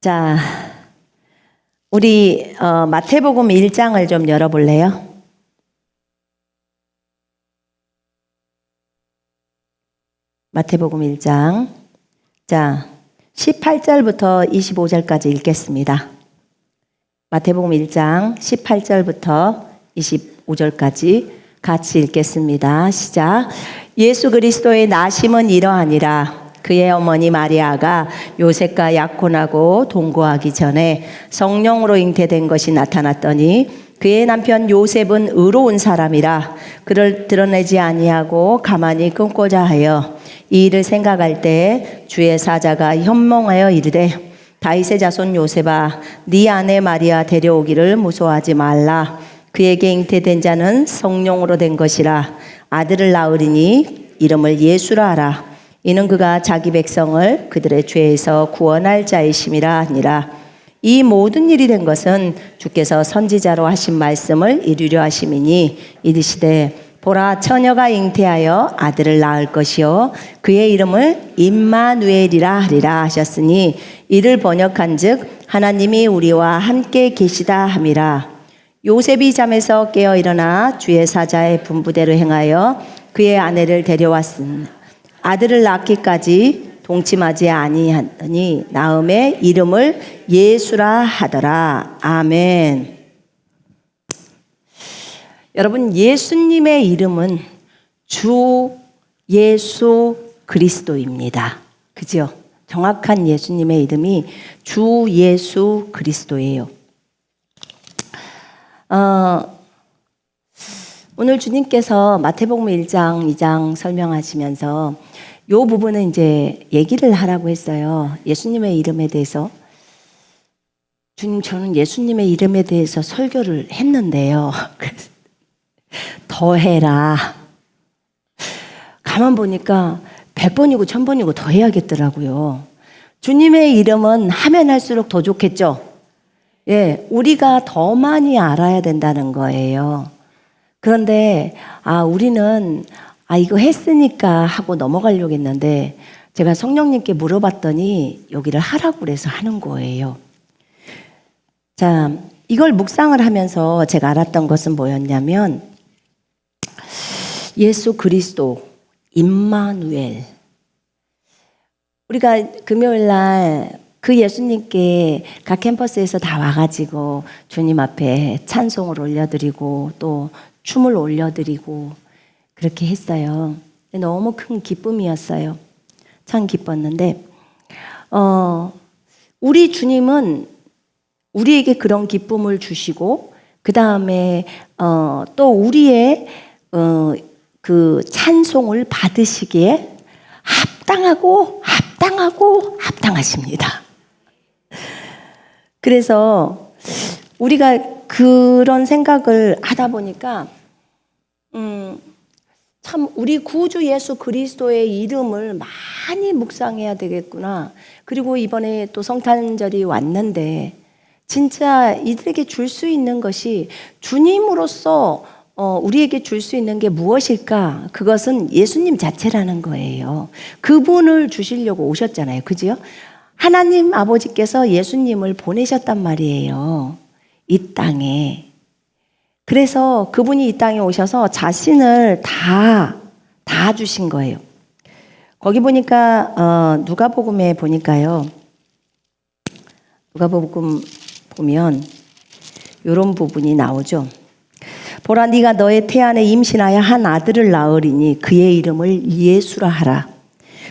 자, 우리 마태복음 1장을 좀 열어볼래요? 마태복음 1장. 자, 18절부터 25절까지 읽겠습니다. 마태복음 1장 18절부터 25절까지 같이 읽겠습니다. 시작. 예수 그리스도의 나심은 이러하니라. 그의 어머니 마리아가 요셉과 약혼하고 동거하기 전에 성령으로 잉태된 것이 나타났더니 그의 남편 요셉은 의로운 사람이라 그를 드러내지 아니하고 가만히 끊고자 하여 이 일을 생각할 때 주의 사자가 현몽하여 이르되 다윗의 자손 요셉아 네 아내 마리아 데려오기를 무서워하지 말라. 그에게 잉태된 자는 성령으로 된 것이라. 아들을 낳으리니 이름을 예수라 하라. 이는 그가 자기 백성을 그들의 죄에서 구원할 자이심이라 하니라. 이 모든 일이 된 것은 주께서 선지자로 하신 말씀을 이루려 하심이니 이르시되 보라 처녀가 잉태하여 아들을 낳을 것이요 그의 이름을 임마누엘이라 하리라 하셨으니 이를 번역한즉 하나님이 우리와 함께 계시다 함이라. 요셉이 잠에서 깨어 일어나 주의 사자의 분부대로 행하여 그의 아내를 데려왔으니 아들을 낳기까지 동침하지 아니하더니 나음의 이름을 예수라 하더라. 아멘. 여러분, 예수님의 이름은 주 예수 그리스도입니다. 그죠? 정확한 예수님의 이름이 주 예수 그리스도예요. 오늘 주님께서 마태복음 1장, 2장 설명하시면서 이 부분은 이제 얘기를 하라고 했어요. 예수님의 이름에 대해서. 주님, 저는 예수님의 이름에 대해서 설교를 했는데요. 더 해라. 가만 보니까 100번이고 1000번이고 더 해야겠더라고요. 주님의 이름은 하면 할수록 더 좋겠죠? 예, 우리가 더 많이 알아야 된다는 거예요. 그런데, 우리는, 이거 했으니까 하고 넘어가려고 했는데, 제가 성령님께 물어봤더니 여기를 하라고 그래서 하는 거예요. 자, 이걸 묵상을 하면서 제가 알았던 것은 뭐였냐면, 예수 그리스도, 임마누엘. 우리가 금요일 날 그 예수님께 각 캠퍼스에서 다 와가지고 주님 앞에 찬송을 올려드리고 또 춤을 올려드리고 그렇게 했어요. 너무 큰 기쁨이었어요. 참 기뻤는데, 우리 주님은 우리에게 그런 기쁨을 주시고, 그 다음에, 또 우리의, 그 찬송을 받으시기에 합당하십니다. 그래서 우리가 그런 생각을 하다 보니까, 참 우리 구주 예수 그리스도의 이름을 많이 묵상해야 되겠구나. 그리고 이번에 또 성탄절이 왔는데 진짜 이들에게 줄 수 있는 것이 주님으로서 우리에게 줄 수 있는 게 무엇일까? 그것은 예수님 자체라는 거예요. 그분을 주시려고 오셨잖아요. 그죠? 하나님 아버지께서 예수님을 보내셨단 말이에요. 이 땅에. 그래서 그분이 이 땅에 오셔서 자신을 다 주신 거예요. 거기 보니까 누가복음에 보니까요. 누가복음 보면 이런 부분이 나오죠. 보라 네가 너의 태안에 임신하여 한 아들을 낳으리니 그의 이름을 예수라 하라.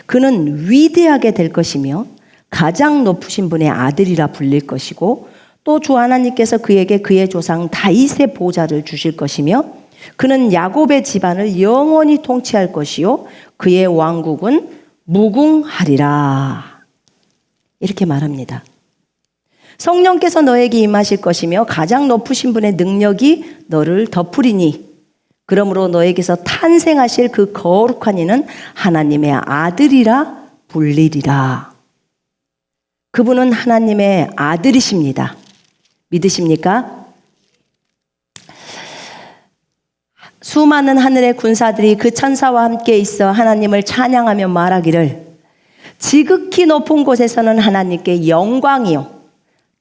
그는 위대하게 될 것이며 가장 높으신 분의 아들이라 불릴 것이고 또 주 하나님께서 그에게 그의 조상 다윗의 보좌를 주실 것이며 그는 야곱의 집안을 영원히 통치할 것이요 그의 왕국은 무궁하리라. 이렇게 말합니다. 성령께서 너에게 임하실 것이며 가장 높으신 분의 능력이 너를 덮으리니 그러므로 너에게서 탄생하실 그 거룩한 이는 하나님의 아들이라 불리리라. 그분은 하나님의 아들이십니다. 믿으십니까? 수많은 하늘의 군사들이 그 천사와 함께 있어 하나님을 찬양하며 말하기를 지극히 높은 곳에서는 하나님께 영광이요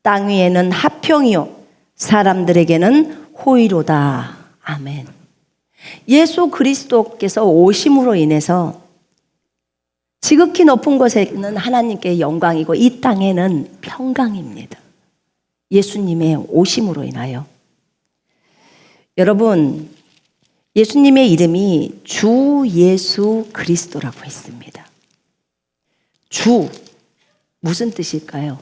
땅 위에는 화평이요 사람들에게는 호의로다. 아멘. 예수 그리스도께서 오심으로 인해서 지극히 높은 곳에는 하나님께 영광이고 이 땅에는 평강입니다. 예수님의 오심으로 인하여. 여러분, 예수님의 이름이 주 예수 그리스도라고 했습니다. 주, 무슨 뜻일까요?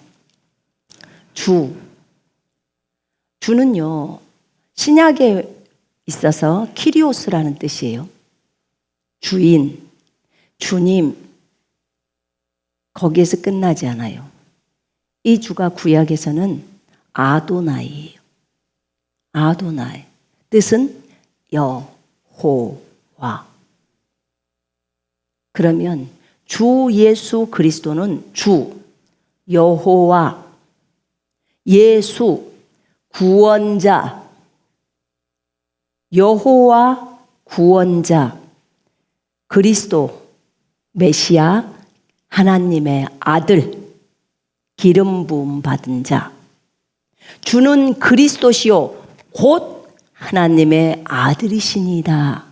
주는요, 신약에 있어서 키리오스라는 뜻이에요. 주인, 주님, 거기에서 끝나지 않아요. 이 주가 구약에서는 아도나이예요. 아도나이. 뜻은 여호와. 그러면 주 예수 그리스도는 주, 여호와, 예수, 구원자, 여호와, 구원자, 그리스도, 메시아, 하나님의 아들, 기름 부음 받은 자. 주는 그리스도시요 곧 하나님의 아들이시니이다.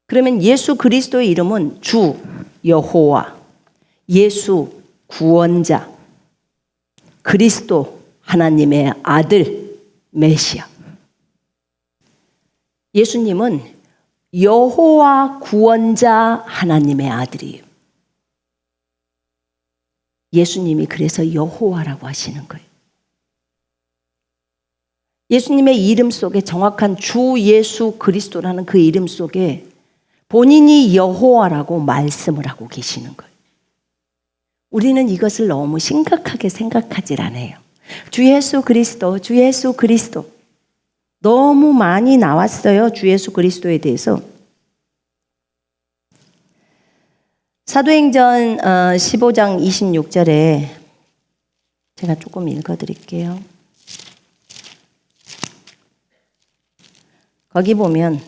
그러면 예수 그리스도의 이름은 주, 여호와, 예수, 구원자, 그리스도, 하나님의 아들, 메시아. 예수님은 여호와 구원자 하나님의 아들이에요. 예수님이 그래서 여호와라고 하시는 거예요. 예수님의 이름 속에 정확한 주 예수 그리스도라는 그 이름 속에 본인이 여호와라고 말씀을 하고 계시는 거예요. 우리는 이것을 너무 심각하게 생각하질 않아요. 주 예수 그리스도, 주 예수 그리스도. 너무 많이 나왔어요. 주 예수 그리스도에 대해서. 사도행전 15장 26절에 제가 조금 읽어드릴게요. 거기 보면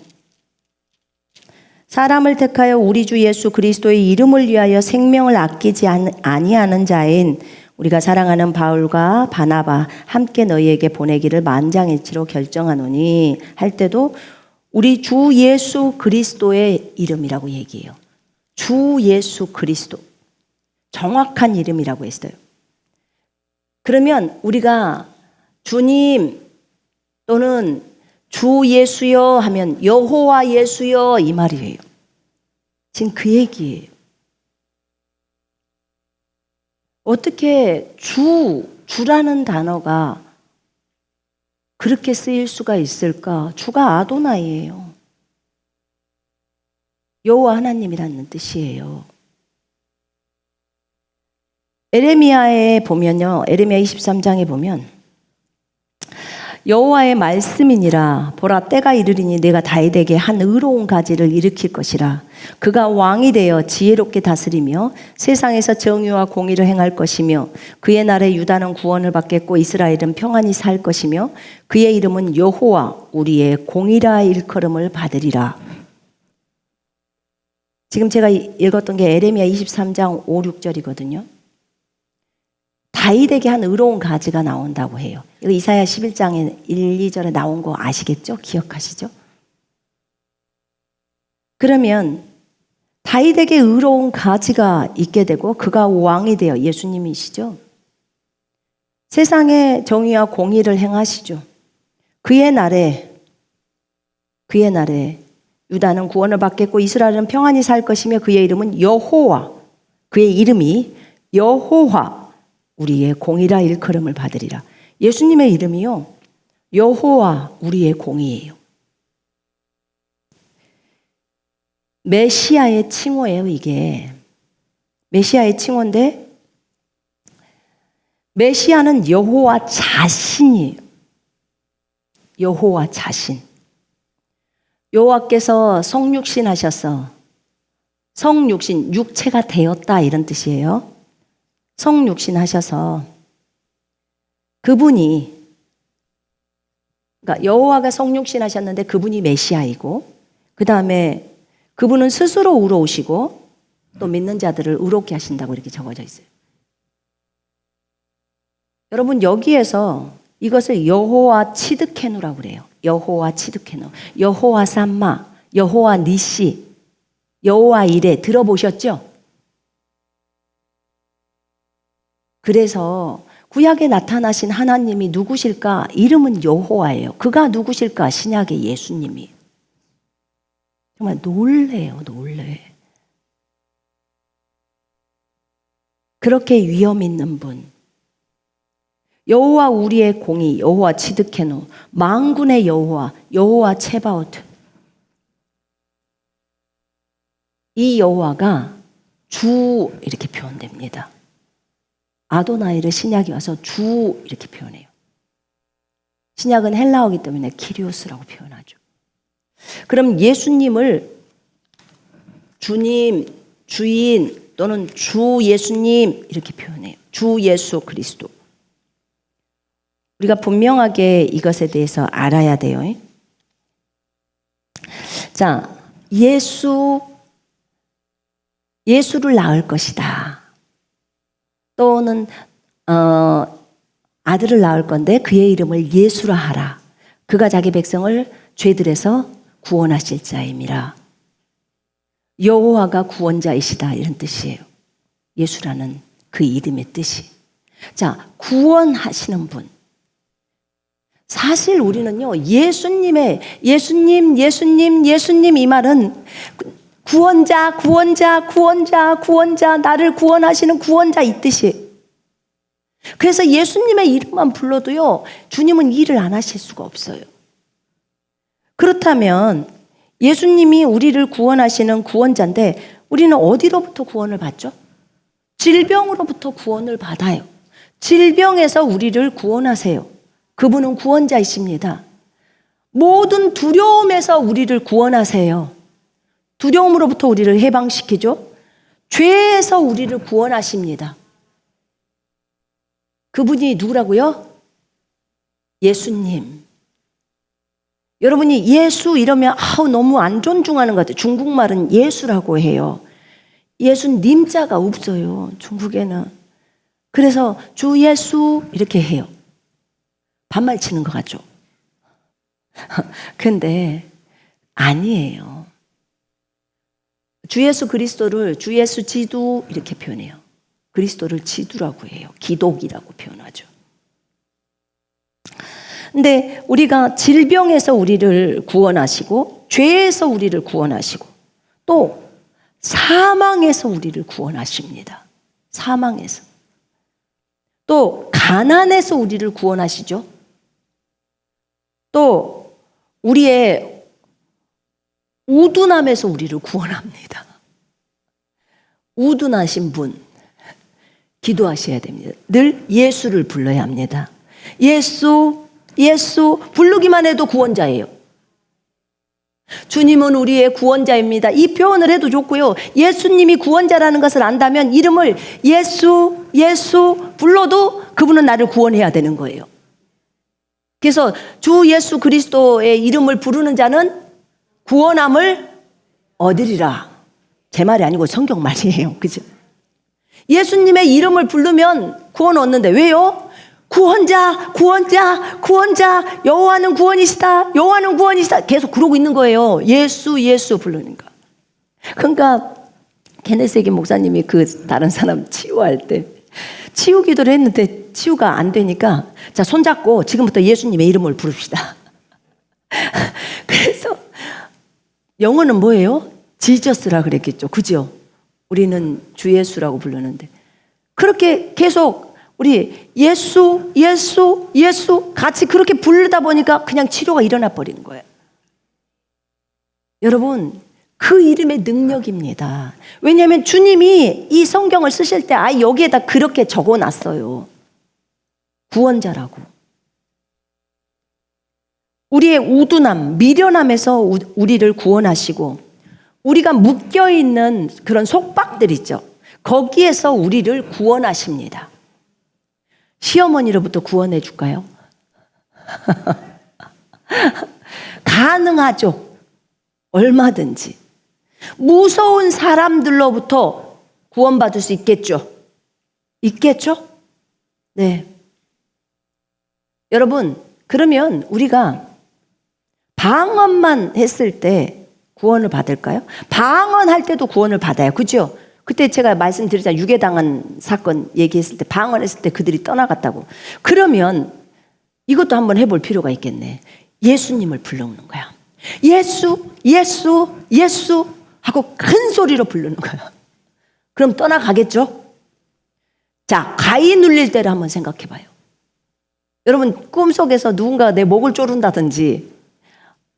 사람을 택하여 우리 주 예수 그리스도의 이름을 위하여 생명을 아끼지 아니하는 자인 우리가 사랑하는 바울과 바나바 함께 너희에게 보내기를 만장일치로 결정하노니 할 때도 우리 주 예수 그리스도의 이름이라고 얘기해요. 주 예수 그리스도. 정확한 이름이라고 했어요. 그러면 우리가 주님 또는 주 예수여 하면 여호와 예수여 이 말이에요. 지금 그 얘기예요. 어떻게 주라는 단어가 그렇게 쓰일 수가 있을까? 주가 아도나이예요. 여호와 하나님이라는 뜻이에요. 에레미야에 보면요. 에레미야 23장에 보면 여호와의 말씀이니라 보라 때가 이르리니 내가 다윗에게 한 의로운 가지를 일으킬 것이라 그가 왕이 되어 지혜롭게 다스리며 세상에서 정의와 공의를 행할 것이며 그의 날에 유다는 구원을 받겠고 이스라엘은 평안히 살 것이며 그의 이름은 여호와 우리의 공의라 일컬음을 받으리라. 지금 제가 읽었던 게 에레미야 23장 5, 6절이거든요. 다윗에게 한 의로운 가지가 나온다고 해요. 이거 이사야 11장에 1, 2절에 나온 거 아시겠죠? 기억하시죠? 그러면 다윗에게 의로운 가지가 있게 되고 그가 왕이 되어 예수님이시죠? 세상에 정의와 공의를 행하시죠. 그의 날에 유다는 구원을 받겠고 이스라엘은 평안히 살 것이며 그의 이름은 여호와 그의 이름이 여호와 우리의 공의라 일컬음을 받으리라. 예수님의 이름이요 여호와 우리의 공의예요. 메시아의 칭호예요. 이게 메시아의 칭호인데 메시아는 여호와 자신이에요. 여호와 자신. 여호와께서 성육신 하셔서 성육신 육체가 되었다 이런 뜻이에요. 성육신 하셔서 그분이 그러니까 여호와가 성육신 하셨는데 그분이 메시아이고 그 다음에 그분은 스스로 의로우시고 또 믿는 자들을 의롭게 하신다고 이렇게 적어져 있어요. 여러분 여기에서 이것을 여호와 치드케누라고 그래요. 여호와 치드케누, 여호와 삼마, 여호와 니시, 여호와 이레 들어보셨죠? 그래서 구약에 나타나신 하나님이 누구실까? 이름은 여호와예요. 그가 누구실까? 신약의 예수님이. 정말 놀래요, 놀래. 그렇게 위엄 있는 분. 여호와 우리의 공의, 여호와 치드케노, 만군의 여호와, 여호와 체바오트. 이 여호와가 주 이렇게 표현됩니다. 아도나이를 신약이 와서 주 이렇게 표현해요. 신약은 헬라어이기 때문에 키리오스라고 표현하죠. 그럼 예수님을 주님, 주인 또는 주 예수님 이렇게 표현해요. 주 예수 그리스도. 우리가 분명하게 이것에 대해서 알아야 돼요. 자, 예수를 낳을 것이다. 또는 아들을 낳을 건데 그의 이름을 예수라 하라. 그가 자기 백성을 죄들에서 구원하실 자임이라. 여호와가 구원자이시다 이런 뜻이에요. 예수라는 그 이름의 뜻이. 자, 구원하시는 분. 사실 우리는요, 예수님 이 말은 구원자, 나를 구원하시는 구원자 이 뜻이에요. 그래서 예수님의 이름만 불러도요, 주님은 일을 안 하실 수가 없어요. 그렇다면 예수님이 우리를 구원하시는 구원자인데 우리는 어디로부터 구원을 받죠? 질병으로부터 구원을 받아요. 질병에서 우리를 구원하세요. 그분은 구원자이십니다. 모든 두려움에서 우리를 구원하세요. 두려움으로부터 우리를 해방시키죠. 죄에서 우리를 구원하십니다. 그분이 누구라고요? 예수님. 여러분이 예수 이러면 너무 안 존중하는 것 같아요. 중국말은 예수라고 해요. 예수님자가 없어요. 중국에는. 그래서 주 예수 이렇게 해요. 반말 치는 것 같죠? 근데 아니에요. 주 예수 그리스도를 주 예수 지두 이렇게 표현해요. 그리스도를 지두라고 해요. 기독이라고 표현하죠. 근데 우리가 질병에서 우리를 구원하시고 죄에서 우리를 구원하시고 또 사망에서 우리를 구원하십니다. 사망에서. 또 가난에서 우리를 구원하시죠. 또 우리의 우둔함에서 우리를 구원합니다. 우둔하신 분 기도하셔야 됩니다. 늘 예수를 불러야 합니다. 예수 부르기만 해도 구원자예요. 주님은 우리의 구원자입니다. 이 표현을 해도 좋고요. 예수님이 구원자라는 것을 안다면 이름을 예수 불러도 그분은 나를 구원해야 되는 거예요. 그래서 주 예수 그리스도의 이름을 부르는 자는 구원함을 얻으리라. 제 말이 아니고 성경 말이에요. 그죠? 예수님의 이름을 부르면 구원 얻는데 왜요? 구원자 여호와는 구원이시다 계속 그러고 있는 거예요. 예수 부르니까. 그러니까 케네세기 목사님이 그 다른 사람 치유할 때 치유 기도를 했는데 치유가 안 되니까 자, 손잡고 지금부터 예수님의 이름을 부릅시다. 그래서 영어는 뭐예요? 지저스라 그랬겠죠. 그죠? 우리는 주 예수라고 부르는데 그렇게 계속 우리 예수 같이 그렇게 부르다 보니까 그냥 치료가 일어나 버린 거예요. 여러분 그 이름의 능력입니다. 왜냐하면 주님이 이 성경을 쓰실 때 여기에다 그렇게 적어놨어요. 구원자라고. 우리의 우둔함, 미련함에서 우리를 구원하시고 우리가 묶여있는 그런 속박들 있죠. 거기에서 우리를 구원하십니다. 시어머니로부터 구원해 줄까요? 가능하죠. 얼마든지. 무서운 사람들로부터 구원받을 수 있겠죠. 있겠죠? 네. 여러분, 그러면 우리가 방언만 했을 때 구원을 받을까요? 방언할 때도 구원을 받아요. 그죠? 그때 제가 말씀드렸잖아요. 유괴당한 사건 얘기했을 때 방언했을 때 그들이 떠나갔다고. 그러면 이것도 한번 해볼 필요가 있겠네. 예수님을 불러오는 거야. 예수, 예수, 예수 하고 큰 소리로 부르는 거야. 그럼 떠나가겠죠? 자, 가위 눌릴 때를 한번 생각해 봐요. 여러분, 꿈속에서 누군가 내 목을 조른다든지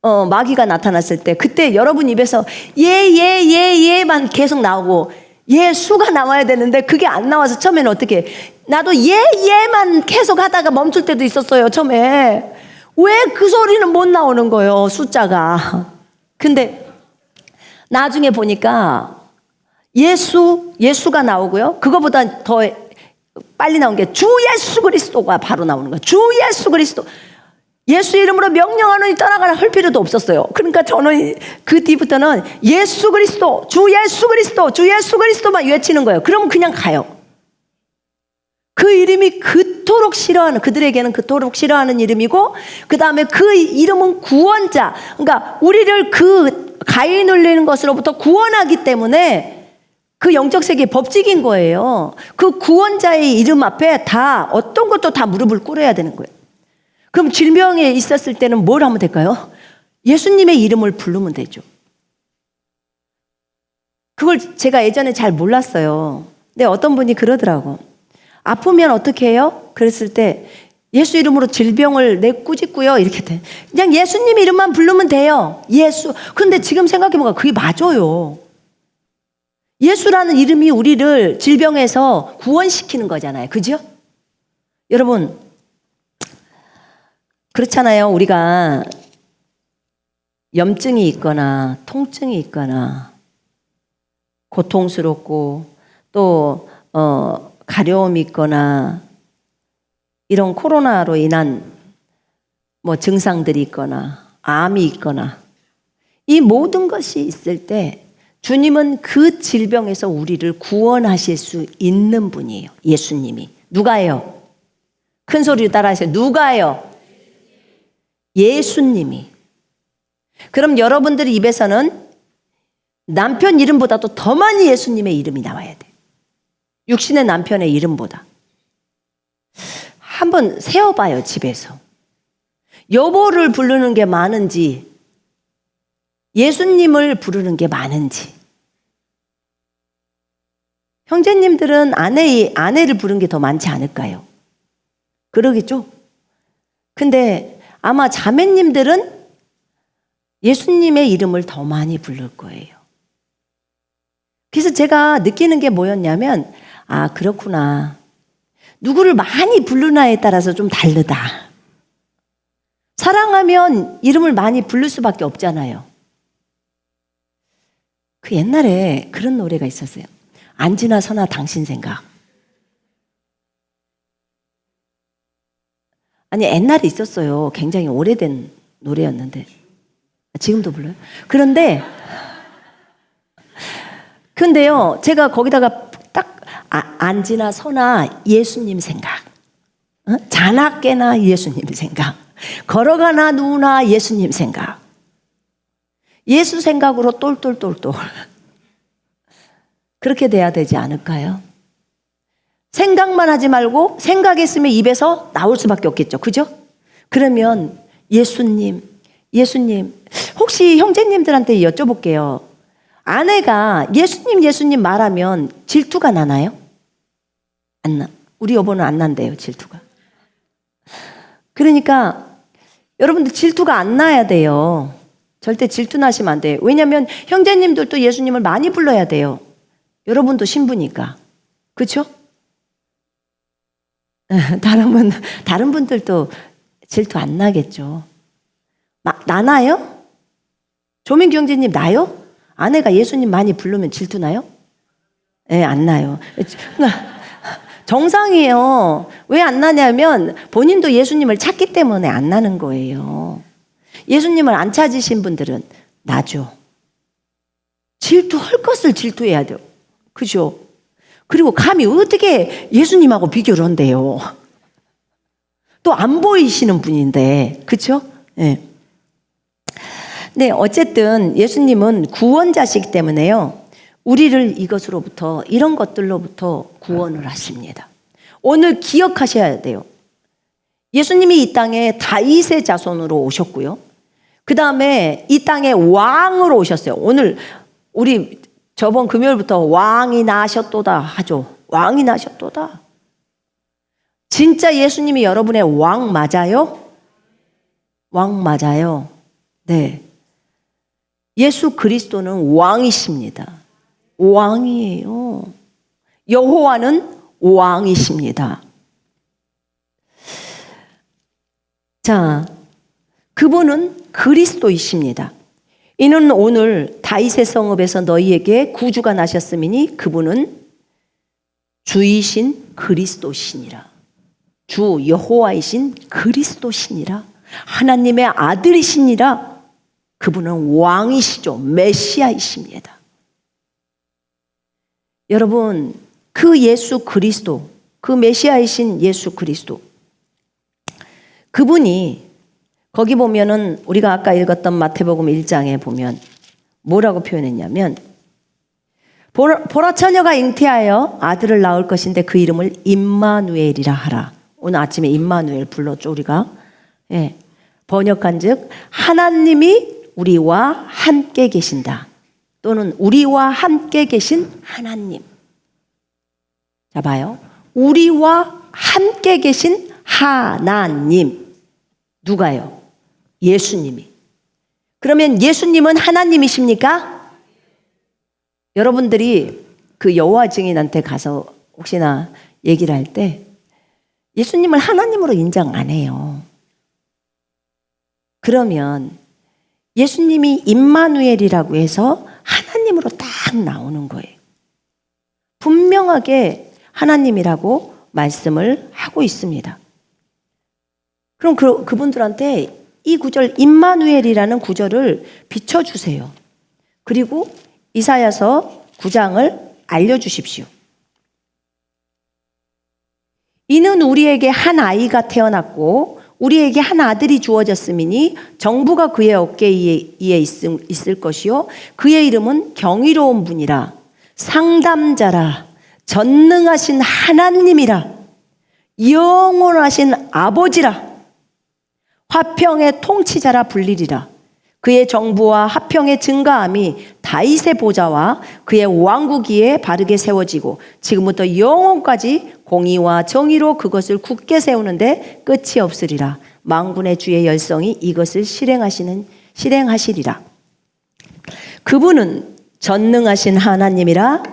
마귀가 나타났을 때 그때 여러분 입에서 예만 계속 나오고 예수가 나와야 되는데 그게 안 나와서 처음에는 어떻게 나도 예만 계속 하다가 멈출 때도 있었어요. 처음에 왜 그 소리는 못 나오는 거예요, 숫자가. 근데 나중에 보니까 예수가 나오고요. 그거보다 더 빨리 나온 게 주 예수 그리스도가 바로 나오는 거예요. 주 예수 그리스도. 예수 이름으로 명령하노니 떠나가라 할 필요도 없었어요. 그러니까 저는 그 뒤부터는 예수 그리스도, 주 예수 그리스도, 주 예수 그리스도만 외치는 거예요. 그럼 그냥 가요. 그 이름이 그토록 싫어하는, 그들에게는 그토록 싫어하는 이름이고, 그 다음에 그 이름은 구원자. 그러니까 우리를 그 가위 눌리는 것으로부터 구원하기 때문에 그 영적 세계의 법칙인 거예요. 그 구원자의 이름 앞에 다 어떤 것도 다 무릎을 꿇어야 되는 거예요. 그럼 질병에 있었을 때는 뭘 하면 될까요? 예수님의 이름을 부르면 되죠. 그걸 제가 예전에 잘 몰랐어요. 근데 어떤 분이 그러더라고. 아프면 어떻게 해요? 그랬을 때 예수 이름으로 질병을 내 꾸짖고요. 이렇게 돼. 그냥 예수님 이름만 부르면 돼요. 예수. 그런데 지금 생각해보니까 그게 맞아요. 예수라는 이름이 우리를 질병에서 구원시키는 거잖아요. 그죠? 여러분, 그렇잖아요. 우리가 염증이 있거나 통증이 있거나 고통스럽고 또 가려움이 있거나 이런 코로나로 인한 뭐 증상들이 있거나 암이 있거나 이 모든 것이 있을 때 주님은 그 질병에서 우리를 구원하실 수 있는 분이에요. 예수님이. 누가요? 큰 소리로 따라하세요. 누가요? 예수님이. 그럼 여러분들 입에서는 남편 이름보다도 더 많이 예수님의 이름이 나와야 돼. 육신의 남편의 이름보다. 한번 세어봐요, 집에서. 여보를 부르는 게 많은지 예수님을 부르는 게 많은지. 형제님들은 아내를 부르는 게 더 많지 않을까요? 그러겠죠? 근데 아마 자매님들은 예수님의 이름을 더 많이 부를 거예요. 그래서 제가 느끼는 게 뭐였냐면, 아, 그렇구나. 누구를 많이 부르나에 따라서 좀 다르다. 사랑하면 이름을 많이 부를 수밖에 없잖아요. 그 옛날에 그런 노래가 있었어요. 안지나 서나 당신 생각. 아니, 옛날에 있었어요. 굉장히 오래된 노래였는데. 지금도 불러요? 근데요, 제가 거기다가 딱 안지나 서나 예수님 생각. 자나 깨나 예수님 생각. 걸어가나 누나 예수님 생각. 예수 생각으로 똘똘똘똘. 그렇게 돼야 되지 않을까요? 생각만 하지 말고 생각했으면 입에서 나올 수밖에 없겠죠. 그죠? 그러면 예수님. 혹시 형제님들한테 여쭤볼게요. 아내가 예수님 말하면 질투가 나나요? 안 나. 우리 여보는 안 난대요, 질투가. 그러니까 여러분들 질투가 안 나야 돼요. 절대 질투 나시면 안 돼요. 왜냐하면 형제님들도 예수님을 많이 불러야 돼요. 여러분도 신부니까. 그렇죠? 다른 분들도 질투 안 나겠죠. 나나요? 조민규 형제님 나요? 아내가 예수님 많이 부르면 질투 나요? 네, 안 나요. 정상이에요. 왜 안 나냐면 본인도 예수님을 찾기 때문에 안 나는 거예요. 예수님을 안 찾으신 분들은 나죠. 질투할 것을 질투해야 돼요. 그죠? 그리고 감히 어떻게 예수님하고 비교를 한대요. 또 안 보이시는 분인데, 그렇죠? 네. 네, 어쨌든 예수님은 구원자시기 때문에요. 우리를 이것으로부터, 이런 것들로부터 구원을 하십니다. 오늘 기억하셔야 돼요. 예수님이 이 땅에 다윗의 자손으로 오셨고요. 그 다음에 이 땅에 왕으로 오셨어요. 오늘 우리 저번 금요일부터 왕이 나셨도다 하죠. 왕이 나셨도다. 진짜 예수님이 여러분의 왕 맞아요? 왕 맞아요. 네. 예수 그리스도는 왕이십니다. 왕이에요. 여호와는 왕이십니다. 자, 그분은 그리스도이십니다. 이는 오늘 다윗의 성읍에서 너희에게 구주가 나셨음이니 그분은 주이신 그리스도시니라. 주 여호와이신 그리스도시니라. 하나님의 아들이시니라. 그분은 왕이시죠. 메시아이십니다. 여러분, 그 예수 그리스도, 그 메시아이신 예수 그리스도, 그분이 거기 보면은 우리가 아까 읽었던 마태복음 1장에 보면 뭐라고 표현했냐면, 보라 처녀가 잉태하여 아들을 낳을 것인데 그 이름을 임마누엘이라 하라. 오늘 아침에 임마누엘 불렀죠, 우리가. 예. 번역한즉 하나님이 우리와 함께 계신다. 또는 우리와 함께 계신 하나님. 자, 봐요. 우리와 함께 계신 하나님. 누가요? 예수님이. 그러면 예수님은 하나님이십니까? 여러분들이 그 여호와 증인한테 가서 혹시나 얘기를 할 때 예수님을 하나님으로 인정 안 해요. 그러면 예수님이 임마누엘이라고 해서 하나님으로 딱 나오는 거예요. 분명하게 하나님이라고 말씀을 하고 있습니다. 그럼 그분들한테 이 구절 임마누엘이라는 구절을 비춰주세요. 그리고 이사야서 9장을 알려주십시오. 이는 우리에게 한 아이가 태어났고 우리에게 한 아들이 주어졌음이니 정부가 그의 어깨 위에 있을 것이요 그의 이름은 경이로운 분이라 상담자라 전능하신 하나님이라 영원하신 아버지라 화평의 통치자라 불리리라. 그의 정부와 화평의 증가함이 다윗의 보좌와 그의 왕국 위에 바르게 세워지고 지금부터 영원까지 공의와 정의로 그것을 굳게 세우는데 끝이 없으리라. 만군의 주의 열성이 이것을 실행하시리라. 그분은 전능하신 하나님이라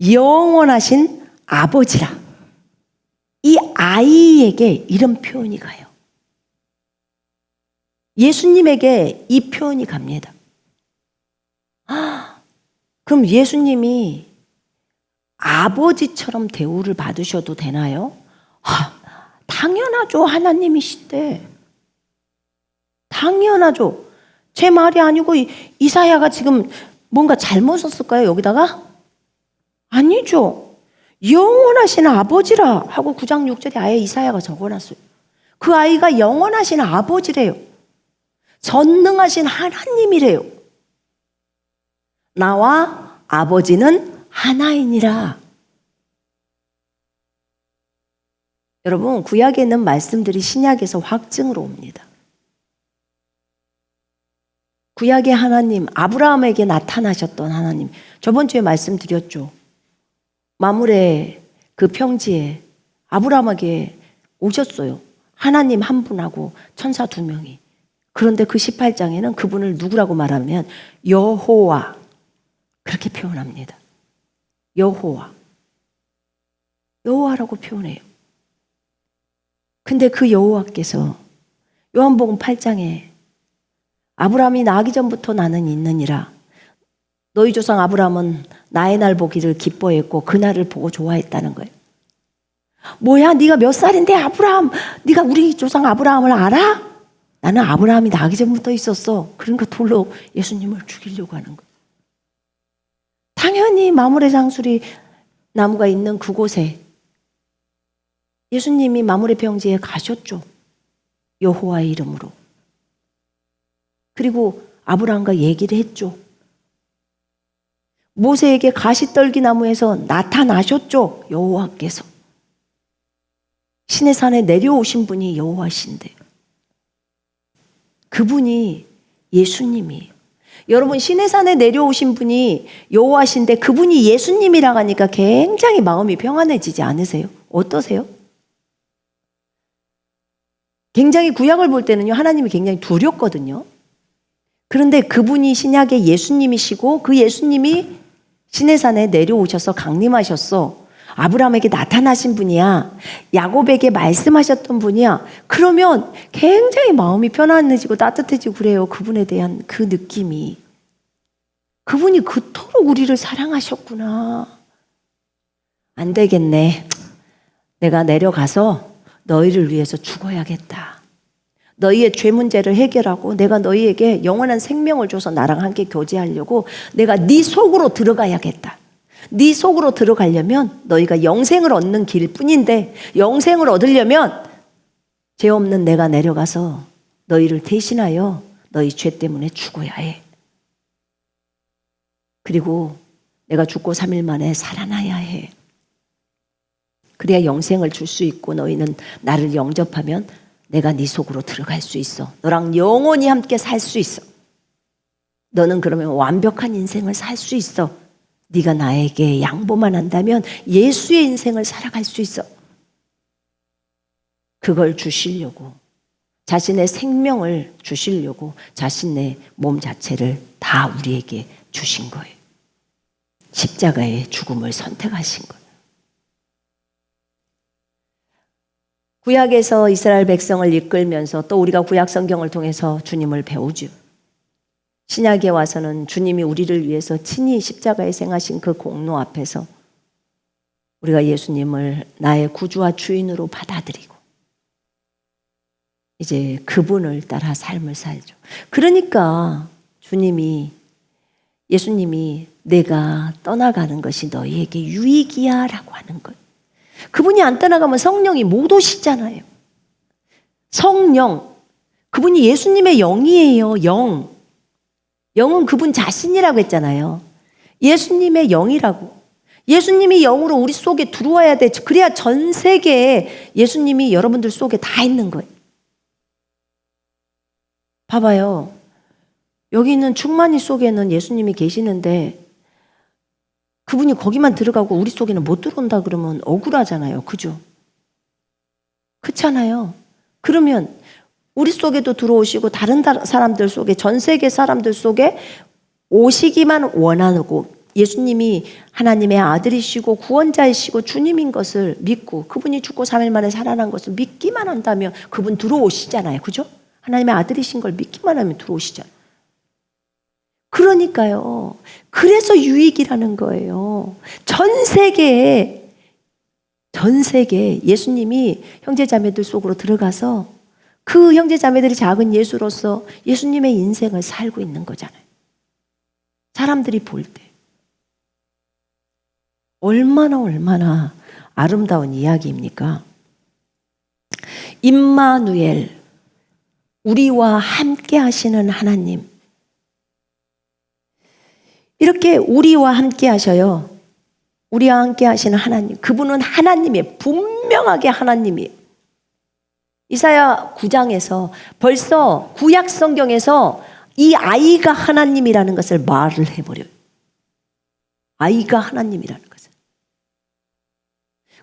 영원하신 아버지라. 이 아이에게 이런 표현이 가요. 예수님에게 이 표현이 갑니다. 그럼 예수님이 아버지처럼 대우를 받으셔도 되나요? 당연하죠. 하나님이신데. 당연하죠. 제 말이 아니고 이사야가 지금 뭔가 잘못 썼을까요? 여기다가? 아니죠. 영원하신 아버지라 하고 9장 6절에 아예 이사야가 적어놨어요. 그 아이가 영원하신 아버지래요. 전능하신 하나님이래요. 나와 아버지는 하나이니라. 여러분, 구약에 있는 말씀들이 신약에서 확증으로 옵니다. 구약의 하나님, 아브라함에게 나타나셨던 하나님. 저번 주에 말씀드렸죠. 마물의 그 평지에 아브라함에게 오셨어요. 하나님 한 분하고 천사 2명이. 그런데 그 18장에는 그분을 누구라고 말하면 여호와 그렇게 표현합니다. 여호와라고 표현해요. 근데 그 여호와께서 요한복음 8장에 아브라함이 나기 전부터 나는 있느니라. 너희 조상 아브라함은 나의 날 보기를 기뻐했고 그 날을 보고 좋아했다는 거예요. 뭐야, 네가 몇 살인데 아브라함, 네가 우리 조상 아브라함을 알아? 나는 아브라함이 나기 전부터 있었어. 그러니까 돌로 예수님을 죽이려고 하는 거예요. 당연히 마므레 상수리 나무가 있는 그곳에 예수님이 마므레 평지에 가셨죠. 여호와의 이름으로. 그리고 아브라함과 얘기를 했죠. 모세에게 가시떨기 나무에서 나타나셨죠. 여호와께서. 신의 산에 내려오신 분이 여호와신데 그분이 예수님이에요. 여러분, 신의 산에 내려오신 분이 여호와신데 그분이 예수님이라고 하니까 굉장히 마음이 평안해지지 않으세요? 어떠세요? 굉장히 구약을 볼 때는요, 하나님이 굉장히 두렵거든요. 그런데 그분이 신약의 예수님이시고 그 예수님이 신의 산에 내려오셔서 강림하셨어. 아브라함에게 나타나신 분이야. 야곱에게 말씀하셨던 분이야. 그러면 굉장히 마음이 편안해지고 따뜻해지고 그래요. 그분에 대한 그 느낌이. 그분이 그토록 우리를 사랑하셨구나. 안 되겠네. 내가 내려가서 너희를 위해서 죽어야겠다. 너희의 죄 문제를 해결하고 내가 너희에게 영원한 생명을 줘서 나랑 함께 교제하려고 내가 네 속으로 들어가야겠다. 네 속으로 들어가려면 너희가 영생을 얻는 길뿐인데 영생을 얻으려면 죄 없는 내가 내려가서 너희를 대신하여 너희 죄 때문에 죽어야 해. 그리고 내가 죽고 3일 만에 살아나야 해. 그래야 영생을 줄 수 있고 너희는 나를 영접하면 내가 네 속으로 들어갈 수 있어. 너랑 영원히 함께 살 수 있어. 너는 그러면 완벽한 인생을 살 수 있어. 네가 나에게 양보만 한다면 예수의 인생을 살아갈 수 있어. 그걸 주시려고, 자신의 생명을 주시려고 자신의 몸 자체를 다 우리에게 주신 거예요. 십자가의 죽음을 선택하신 거예요. 구약에서 이스라엘 백성을 이끌면서 또 우리가 구약 성경을 통해서 주님을 배우죠. 신약에 와서는 주님이 우리를 위해서 친히 십자가에 생하신 그 공로 앞에서 우리가 예수님을 나의 구주와 주인으로 받아들이고 이제 그분을 따라 삶을 살죠. 그러니까 예수님이 내가 떠나가는 것이 너희에게 유익이야 라고 하는 거예요. 그분이 안 떠나가면 성령이 못 오시잖아요. 성령, 그분이 예수님의 영이에요. 영은 그분 자신이라고 했잖아요. 예수님의 영이라고. 예수님이 영으로 우리 속에 들어와야 돼. 그래야 전 세계에 예수님이 여러분들 속에 다 있는 거예요. 봐봐요. 여기 있는 충만이 속에는 예수님이 계시는데 그분이 거기만 들어가고 우리 속에는 못 들어온다 그러면 억울하잖아요. 그죠? 그렇잖아요. 그러면 우리 속에도 들어오시고 다른 사람들 속에, 전 세계 사람들 속에 오시기만 원하고 예수님이 하나님의 아들이시고 구원자이시고 주님인 것을 믿고 그분이 죽고 3일 만에 살아난 것을 믿기만 한다면 그분 들어오시잖아요. 그죠? 하나님의 아들이신 걸 믿기만 하면 들어오시잖아요. 그러니까요. 그래서 유익이라는 거예요. 전 세계에 예수님이 형제자매들 속으로 들어가서 그 형제자매들이 작은 예수로서 예수님의 인생을 살고 있는 거잖아요. 사람들이 볼 때. 얼마나 아름다운 이야기입니까? 임마누엘, 우리와 함께 하시는 하나님. 이렇게 우리와 함께 하셔요. 우리와 함께 하시는 하나님. 그분은 하나님이에요. 분명하게 하나님이에요. 이사야 9장에서 벌써 구약 성경에서 이 아이가 하나님이라는 것을 말을 해버려요. 아이가 하나님이라는 것을.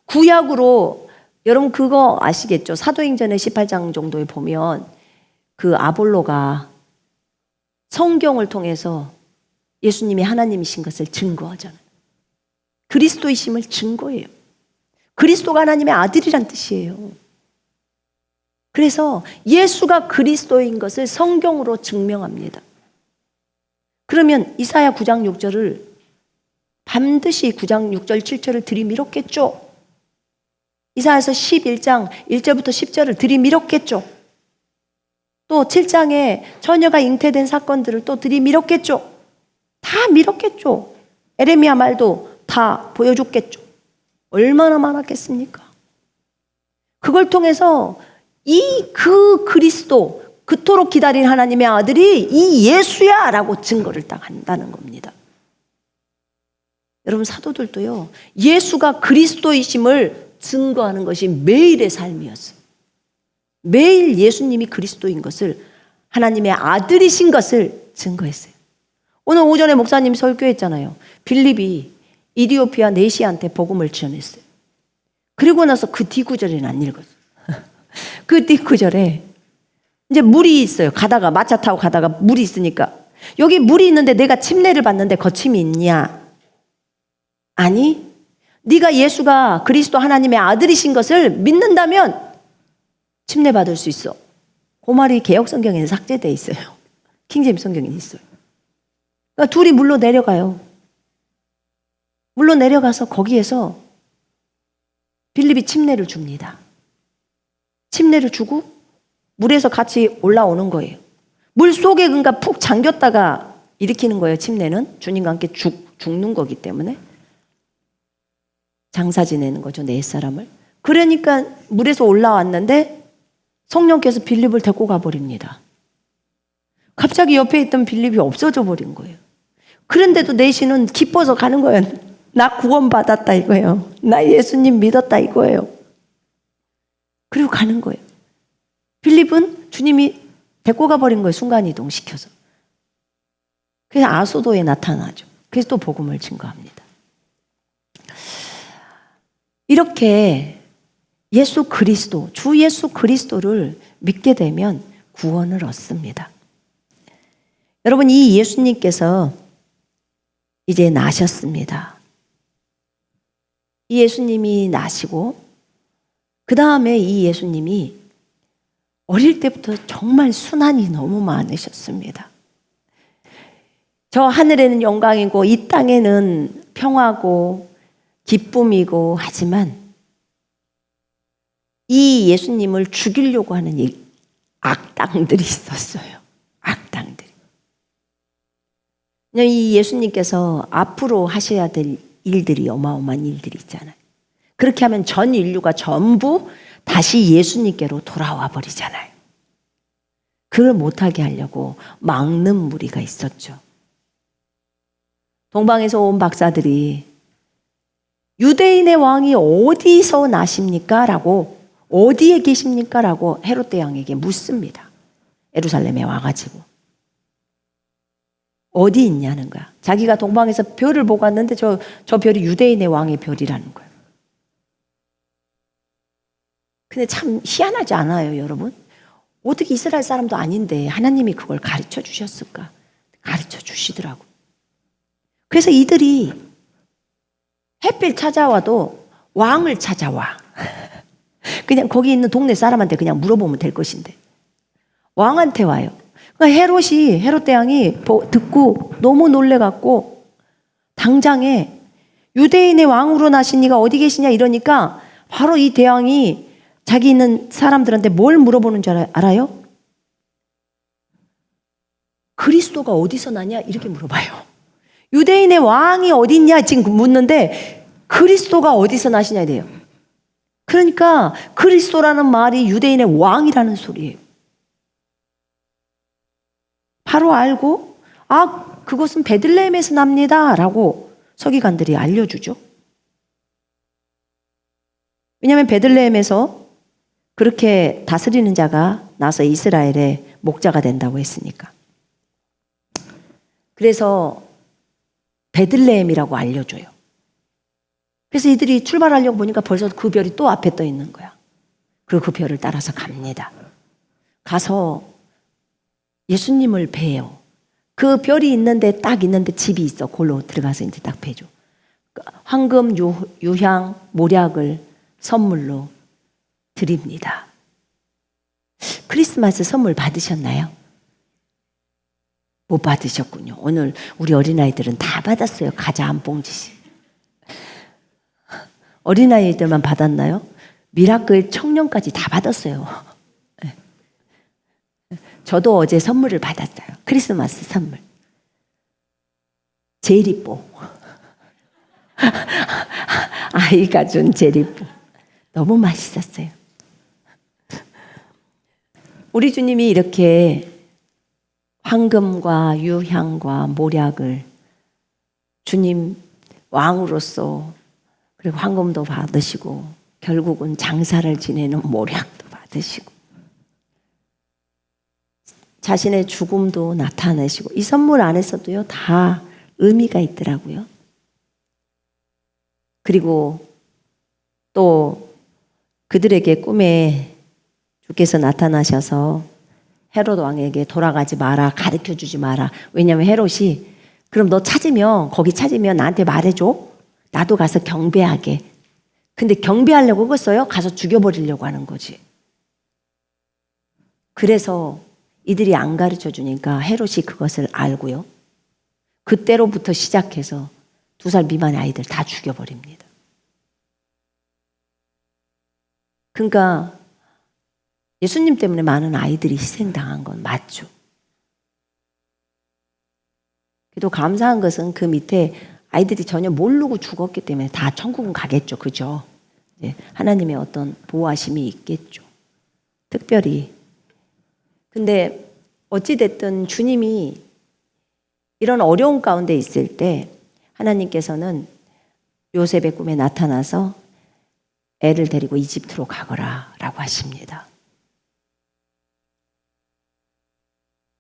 구약으로 여러분 그거 아시겠죠? 사도행전의 18장 정도에 보면 그 아볼로가 성경을 통해서 예수님이 하나님이신 것을 증거하잖아요. 그리스도이심을 증거해요. 그리스도가 하나님의 아들이란 뜻이에요. 그래서 예수가 그리스도인 것을 성경으로 증명합니다. 그러면 이사야 9장 6절을 반드시 9장 6절 7절을 들이밀었겠죠. 이사야서 11장 1절부터 10절을 들이밀었겠죠. 또 7장에 처녀가 잉태된 사건들을 또 들이밀었겠죠. 다 밀었겠죠. 에레미야 말도 다 보여줬겠죠. 얼마나 많았겠습니까? 그걸 통해서 그 그리스도, 그토록 기다린 하나님의 아들이 이 예수야 라고 증거를 딱 한다는 겁니다. 여러분, 사도들도요, 예수가 그리스도이심을 증거하는 것이 매일의 삶이었어요. 매일 예수님이 그리스도인 것을, 하나님의 아들이신 것을 증거했어요. 오늘 오전에 목사님 설교했잖아요. 빌립이 이디오피아 내시한테 복음을 전했어요. 그리고 나서 그 뒷구절에는 안 읽었어요. 그 뒷구절에 이제 물이 있어요. 가다가, 마차 타고 가다가 물이 있으니까, 여기 물이 있는데 내가 침례를 받는데 거침이 있냐? 아니, 네가 예수가 그리스도 하나님의 아들이신 것을 믿는다면 침례 받을 수 있어. 그 말이 개역 성경에는 삭제되어 있어요. 킹제임스 성경에는 있어요. 그러니까 둘이 물로 내려가요. 물로 내려가서 거기에서 빌립이 침례를 줍니다. 침례를 주고 물에서 같이 올라오는 거예요. 물 속에 그러니까 푹 잠겼다가 일으키는 거예요. 침례는 주님과 함께 죽는 거기 때문에 장사 지내는 거죠. 네 사람을. 그러니까 물에서 올라왔는데 성령께서 빌립을 데리고 가버립니다. 갑자기 옆에 있던 빌립이 없어져 버린 거예요. 그런데도 내시는 기뻐서 가는 거예요. 나 구원받았다 이거예요. 나 예수님 믿었다 이거예요. 그리고 가는 거예요. 빌립은 주님이 데리고 가버린 거예요. 순간이동 시켜서. 그래서 아소도에 나타나죠. 그래서 또 복음을 증거합니다. 이렇게 예수 그리스도, 주 예수 그리스도를 믿게 되면 구원을 얻습니다. 여러분, 이 예수님께서 이제 나셨습니다. 이 예수님이 나시고 그 다음에 이 예수님이 어릴 때부터 정말 순환이 너무 많으셨습니다. 저 하늘에는 영광이고 이 땅에는 평화고 기쁨이고 하지만 이 예수님을 죽이려고 하는 악당들이 있었어요. 악당들이. 이 예수님께서 앞으로 하셔야 될 일들이 어마어마한 일들이 있잖아요. 그렇게 하면 전 인류가 전부 다시 예수님께로 돌아와 버리잖아요. 그걸 못하게 하려고 막는 무리가 있었죠. 동방에서 온 박사들이 유대인의 왕이 어디서 나십니까? 라고, 어디에 계십니까? 라고 헤롯 대왕에게 묻습니다. 예루살렘에 와가지고. 어디 있냐는 거야. 자기가 동방에서 별을 보고 왔는데 저 별이 유대인의 왕의 별이라는 거예요. 근데 참 희한하지 않아요, 여러분? 어떻게 이스라엘 사람도 아닌데 하나님이 그걸 가르쳐 주셨을까? 가르쳐 주시더라고. 그래서 이들이 햇빛 찾아와도 왕을 찾아와. 그냥 거기 있는 동네 사람한테 그냥 물어보면 될 것인데 왕한테 와요. 그러니까 헤롯 대왕이 듣고 너무 놀래갖고 당장에 유대인의 왕으로 나신 이가 어디 계시냐 이러니까 바로 이 대왕이 자기 있는 사람들한테 뭘 물어보는 줄 알아요? 그리스도가 어디서 나냐 이렇게 물어봐요. 유대인의 왕이 어디 있냐 지금 묻는데 그리스도가 어디서 나시냐 이래요. 그러니까 그리스도라는 말이 유대인의 왕이라는 소리예요. 바로 알고 그것은 베들레헴에서 납니다 라고 서기관들이 알려주죠. 왜냐하면 베들레헴에서 그렇게 다스리는 자가 나서 이스라엘의 목자가 된다고 했으니까. 그래서 베들레헴이라고 알려줘요. 그래서 이들이 출발하려고 보니까 벌써 그 별이 또 앞에 떠 있는 거야. 그리고 그 별을 따라서 갑니다. 가서 예수님을 뵈요. 그 별이 있는데 딱 있는데 집이 있어. 그걸로 들어가서 이제 딱 뵈죠. 황금, 유향, 모략을 선물로 드립니다. 크리스마스 선물 받으셨나요? 못 받으셨군요. 오늘 우리 어린아이들은 다 받았어요. 과자 한 봉지씩. 어린아이들만 받았나요? 미라클 청년까지 다 받았어요. 저도 어제 선물을 받았어요. 크리스마스 선물. 제리뽀. 아이가 준 제리뽀. 너무 맛있었어요. 우리 주님이 이렇게 황금과 유향과 모략을 주님 왕으로서 그리고 황금도 받으시고 결국은 장사를 지내는 모략도 받으시고 자신의 죽음도 나타내시고 이 선물 안에서도요 다 의미가 있더라고요. 그리고 또 그들에게 꿈에 주께서 나타나셔서 헤롯 왕에게 돌아가지 마라, 가르쳐 주지 마라. 왜냐하면 헤롯이 그럼 너 찾으면 거기 찾으면 나한테 말해줘. 나도 가서 경배하게. 근데 경배하려고 그랬어요? 가서 죽여버리려고 하는 거지. 그래서 이들이 안 가르쳐 주니까 헤롯이 그것을 알고요. 그때로부터 시작해서 2살 미만의 아이들 다 죽여버립니다. 그러니까 예수님 때문에 많은 아이들이 희생당한 건 맞죠. 그래도 감사한 것은 그 밑에 아이들이 전혀 모르고 죽었기 때문에 다 천국은 가겠죠. 그죠? 하나님의 어떤 보호하심이 있겠죠. 특별히. 근데 어찌됐든 주님이 이런 어려운 가운데 있을 때 하나님께서는 요셉의 꿈에 나타나서 애를 데리고 이집트로 가거라 라고 하십니다.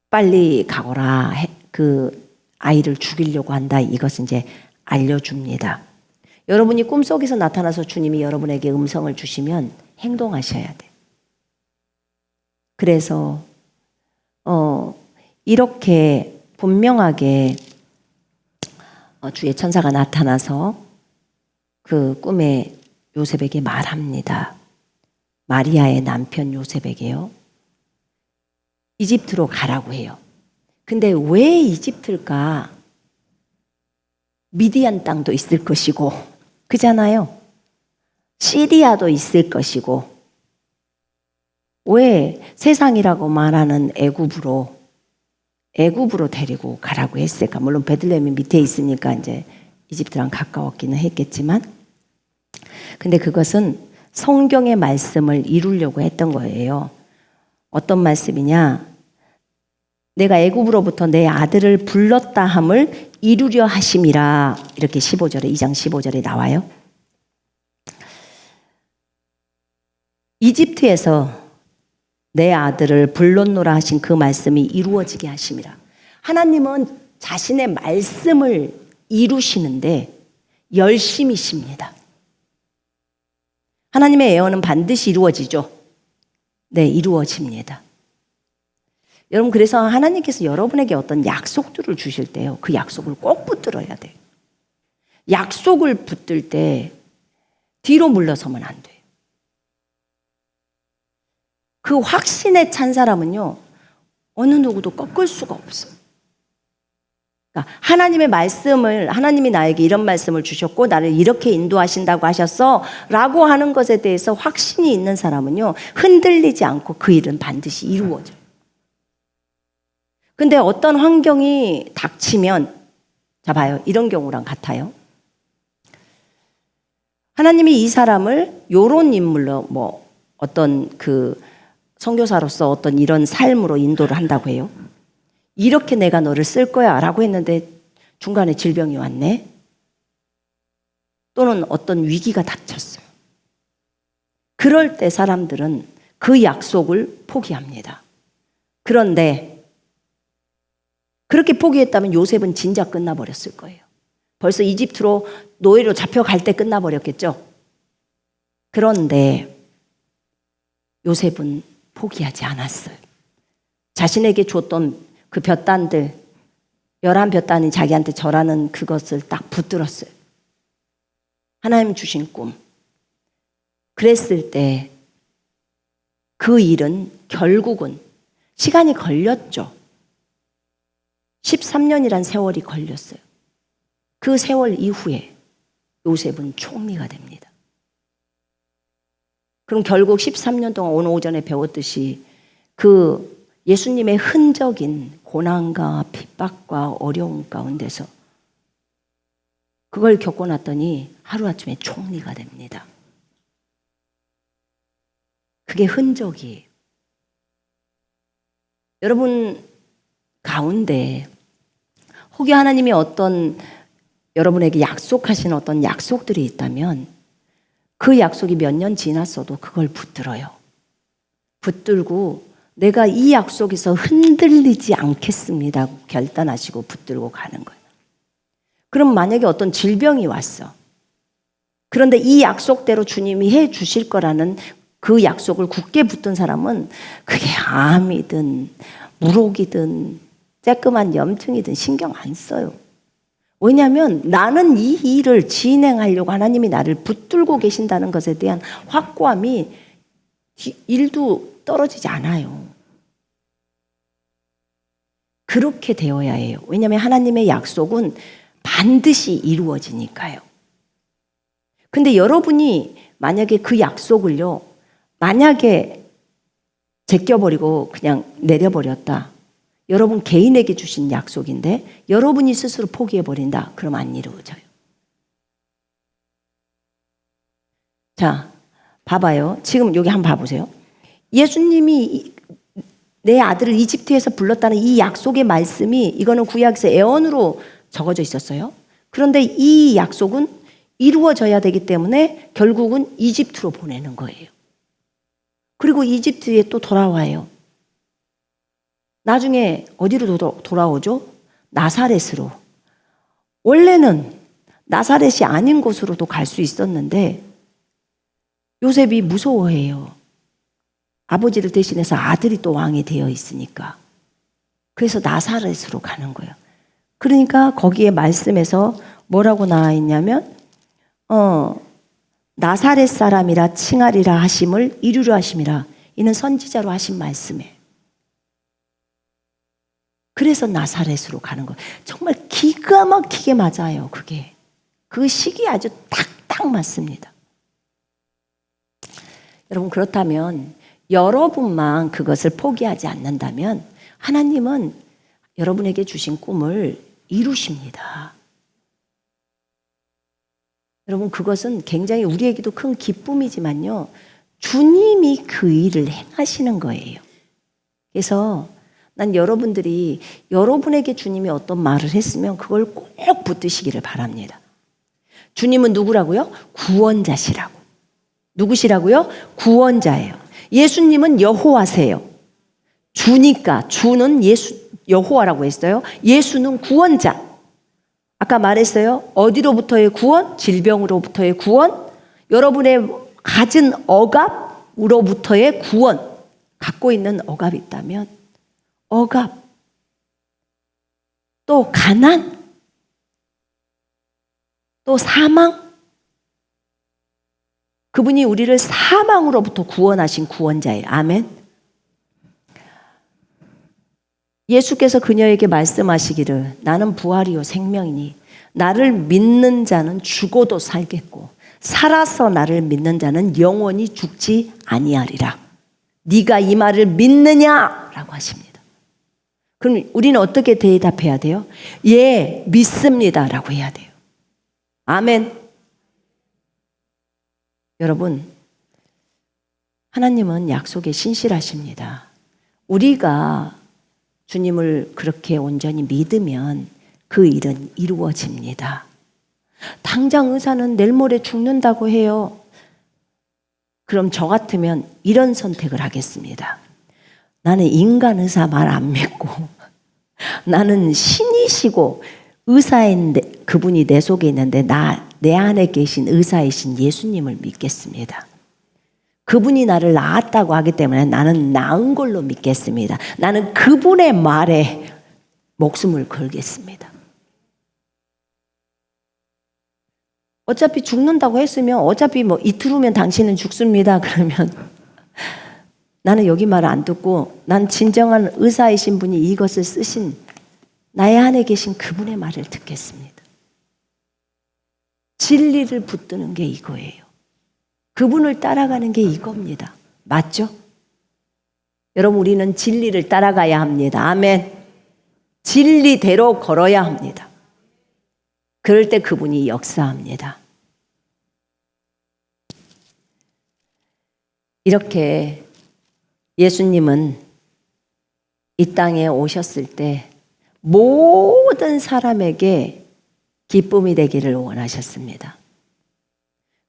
빨리 가거라. 그 아이를 죽이려고 한다. 이것은 이제 알려줍니다. 여러분이 꿈속에서 나타나서 주님이 여러분에게 음성을 주시면 행동하셔야 돼. 그래서 이렇게 분명하게 주의 천사가 나타나서 그 꿈에 요셉에게 말합니다. 마리아의 남편 요셉에게요. 이집트로 가라고 해요. 근데 왜 이집트일까? 미디안 땅도 있을 것이고, 그잖아요. 시리아도 있을 것이고, 왜 세상이라고 말하는 애굽으로 데리고 가라고 했을까? 물론 베들레헴이 밑에 있으니까 이제 이집트랑 가까웠기는 했겠지만, 근데 그것은 성경의 말씀을 이루려고 했던 거예요. 어떤 말씀이냐? 내가 애굽으로부터 내 아들을 불렀다 함을 이루려 하심이라. 이렇게 15절에 2장 15절에 나와요. 이집트에서 내 아들을 불렀노라 하신 그 말씀이 이루어지게 하심이라. 하나님은 자신의 말씀을 이루시는데 열심이십니다. 하나님의 예언은 반드시 이루어지죠. 네, 이루어집니다. 여러분, 그래서 하나님께서 여러분에게 어떤 약속들을 주실 때요, 그 약속을 꼭 붙들어야 돼요. 약속을 붙들 때 뒤로 물러서면 안 돼요. 그 확신에 찬 사람은요, 어느 누구도 꺾을 수가 없어요. 그러니까 하나님의 말씀을, 하나님이 나에게 이런 말씀을 주셨고 나를 이렇게 인도하신다고 하셨어 라고 하는 것에 대해서 확신이 있는 사람은요, 흔들리지 않고 그 일은 반드시 이루어져요. 근데 어떤 환경이 닥치면, 자 봐요, 이런 경우랑 같아요. 하나님이 이 사람을 요런 인물로 뭐 어떤 그 선교사로서 어떤 이런 삶으로 인도를 한다고 해요. 이렇게 내가 너를 쓸 거야 라고 했는데 중간에 질병이 왔네. 또는 어떤 위기가 닥쳤어요. 그럴 때 사람들은 그 약속을 포기합니다. 그런데 그렇게 포기했다면 요셉은 진작 끝나버렸을 거예요. 벌써 이집트로 노예로 잡혀갈 때 끝나버렸겠죠. 그런데 요셉은 포기하지 않았어요. 자신에게 줬던 그 볕단들, 11볕단이 자기한테 절하는 그것을 딱 붙들었어요. 하나님 주신 꿈. 그랬을 때 그 일은 결국은 시간이 걸렸죠. 13년이란 세월이 걸렸어요. 그 세월 이후에 요셉은 총리가 됩니다. 그럼 결국 13년 동안 오늘 오전에 배웠듯이 그 예수님의 흔적인 고난과 핍박과 어려움 가운데서 그걸 겪고 났더니 하루아침에 총리가 됩니다. 그게 흔적이에요. 여러분 가운데 혹여 하나님이 어떤 여러분에게 약속하신 어떤 약속들이 있다면 그 약속이 몇 년 지났어도 그걸 붙들어요. 붙들고 내가 이 약속에서 흔들리지 않겠습니다 결단하시고 붙들고 가는 거예요. 그럼 만약에 어떤 질병이 왔어. 그런데 이 약속대로 주님이 해 주실 거라는 그 약속을 굳게 붙든 사람은 그게 암이든 물혹이든 쬐끄만 염증이든 신경 안 써요. 왜냐하면 나는 이 일을 진행하려고 하나님이 나를 붙들고 계신다는 것에 대한 확고함이 일도 떨어지지 않아요. 그렇게 되어야 해요. 왜냐하면 하나님의 약속은 반드시 이루어지니까요. 근데 여러분이 만약에 그 약속을요, 만약에 제껴버리고 그냥 내려버렸다. 여러분 개인에게 주신 약속인데 여러분이 스스로 포기해버린다. 그럼 안 이루어져요. 자, 봐봐요. 지금 여기 한번 봐보세요. 예수님이 내 아들을 이집트에서 불렀다는 이 약속의 말씀이 이거는 구약에서 애언으로 적어져 있었어요. 그런데 이 약속은 이루어져야 되기 때문에 결국은 이집트로 보내는 거예요. 그리고 이집트에 또 돌아와요. 나중에 어디로 돌아오죠? 나사렛으로. 원래는 나사렛이 아닌 곳으로도 갈 수 있었는데 요셉이 무서워해요. 아버지를 대신해서 아들이 또 왕이 되어 있으니까. 그래서 나사렛으로 가는 거예요. 그러니까 거기에 말씀에서 뭐라고 나와 있냐면 나사렛 사람이라 칭하리라 하심을 이루려 하심이라. 이는 선지자로 하신 말씀이에요. 그래서 나사렛으로 가는 거예요. 정말 기가 막히게 맞아요. 그게. 그 시기 아주 딱딱 맞습니다. 여러분 그렇다면 여러분만 그것을 포기하지 않는다면 하나님은 여러분에게 주신 꿈을 이루십니다. 여러분 그것은 굉장히 우리에게도 큰 기쁨이지만요. 주님이 그 일을 행하시는 거예요. 그래서 난 여러분들이 여러분에게 주님이 어떤 말을 했으면 그걸 꼭 붙드시기를 바랍니다. 주님은 누구라고요? 구원자시라고. 누구시라고요? 구원자예요. 예수님은 여호와세요. 주니까 주는 여호와라고 했어요. 예수는 구원자. 아까 말했어요. 어디로부터의 구원? 질병으로부터의 구원. 여러분의 가진 억압으로부터의 구원. 갖고 있는 억압이 있다면 억압, 또 가난, 또 사망. 그분이 우리를 사망으로부터 구원하신 구원자예요. 아멘. 예수께서 그녀에게 말씀하시기를 나는 부활이요 생명이니 나를 믿는 자는 죽어도 살겠고 살아서 나를 믿는 자는 영원히 죽지 아니하리라. 네가 이 말을 믿느냐라고 하십니다. 그럼 우리는 어떻게 대답해야 돼요? 예, 믿습니다라고 해야 돼요. 아멘. 여러분, 하나님은 약속에 신실하십니다. 우리가 주님을 그렇게 온전히 믿으면 그 일은 이루어집니다. 당장 의사는 내일 모레 죽는다고 해요. 그럼 저 같으면 이런 선택을 하겠습니다. 나는 인간 의사 말 안 믿고 나는 신이시고 의사인데 그분이 내 속에 있는데 내 안에 계신 의사이신 예수님을 믿겠습니다. 그분이 나를 낳았다고 하기 때문에 나는 낳은 걸로 믿겠습니다. 나는 그분의 말에 목숨을 걸겠습니다. 어차피 죽는다고 했으면 어차피 뭐 이틀 후면 당신은 죽습니다. 그러면 나는 여기 말을 안 듣고 난 진정한 의사이신 분이 이것을 쓰신 나의 안에 계신 그분의 말을 듣겠습니다. 진리를 붙드는 게 이거예요. 그분을 따라가는 게 이겁니다. 맞죠? 여러분 우리는 진리를 따라가야 합니다. 아멘. 진리대로 걸어야 합니다. 그럴 때 그분이 역사합니다. 이렇게 예수님은 이 땅에 오셨을 때 모든 사람에게 기쁨이 되기를 원하셨습니다.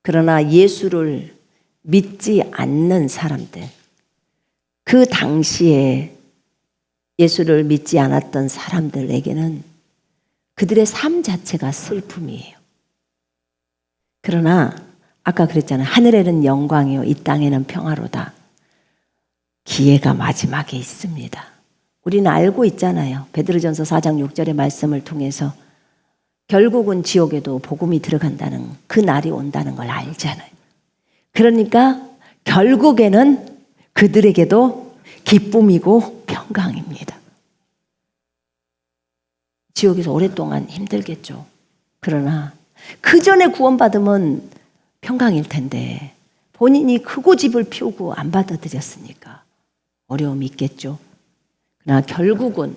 그러나 예수를 믿지 않는 사람들, 그 당시에 예수를 믿지 않았던 사람들에게는 그들의 삶 자체가 슬픔이에요. 그러나 아까 그랬잖아요. 하늘에는 영광이요 이 땅에는 평화로다. 기회가 마지막에 있습니다. 우리는 알고 있잖아요. 베드로전서 4장 6절의 말씀을 통해서 결국은 지옥에도 복음이 들어간다는 그 날이 온다는 걸 알잖아요. 그러니까 결국에는 그들에게도 기쁨이고 평강입니다. 지옥에서 오랫동안 힘들겠죠. 그러나 그 전에 구원받으면 평강일 텐데 본인이 크고 집을 피우고 안 받아들였으니까 어려움이 있겠죠. 그러나 결국은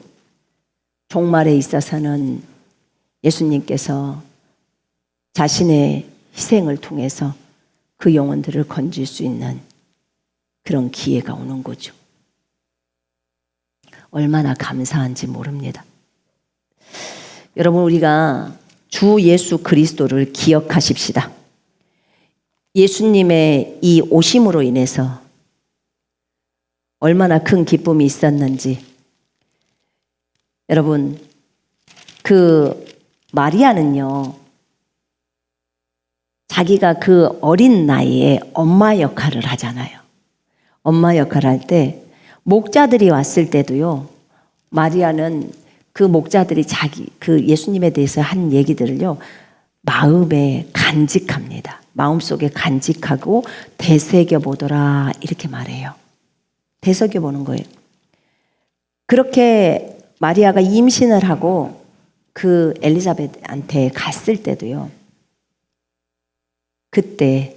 종말에 있어서는 예수님께서 자신의 희생을 통해서 그 영혼들을 건질 수 있는 그런 기회가 오는 거죠. 얼마나 감사한지 모릅니다. 여러분, 우리가 주 예수 그리스도를 기억하십시다. 예수님의 이 오심으로 인해서 얼마나 큰 기쁨이 있었는지. 여러분, 그 마리아는요, 자기가 그 어린 나이에 엄마 역할을 하잖아요. 엄마 역할을 할 때 목자들이 왔을 때도요, 마리아는 그 목자들이 그 예수님에 대해서 한 얘기들을요, 마음에 간직합니다. 마음속에 간직하고 되새겨 보더라 이렇게 말해요. 되새겨 보는 거예요. 그렇게 마리아가 임신을 하고 그 엘리사벳한테 갔을 때도요, 그때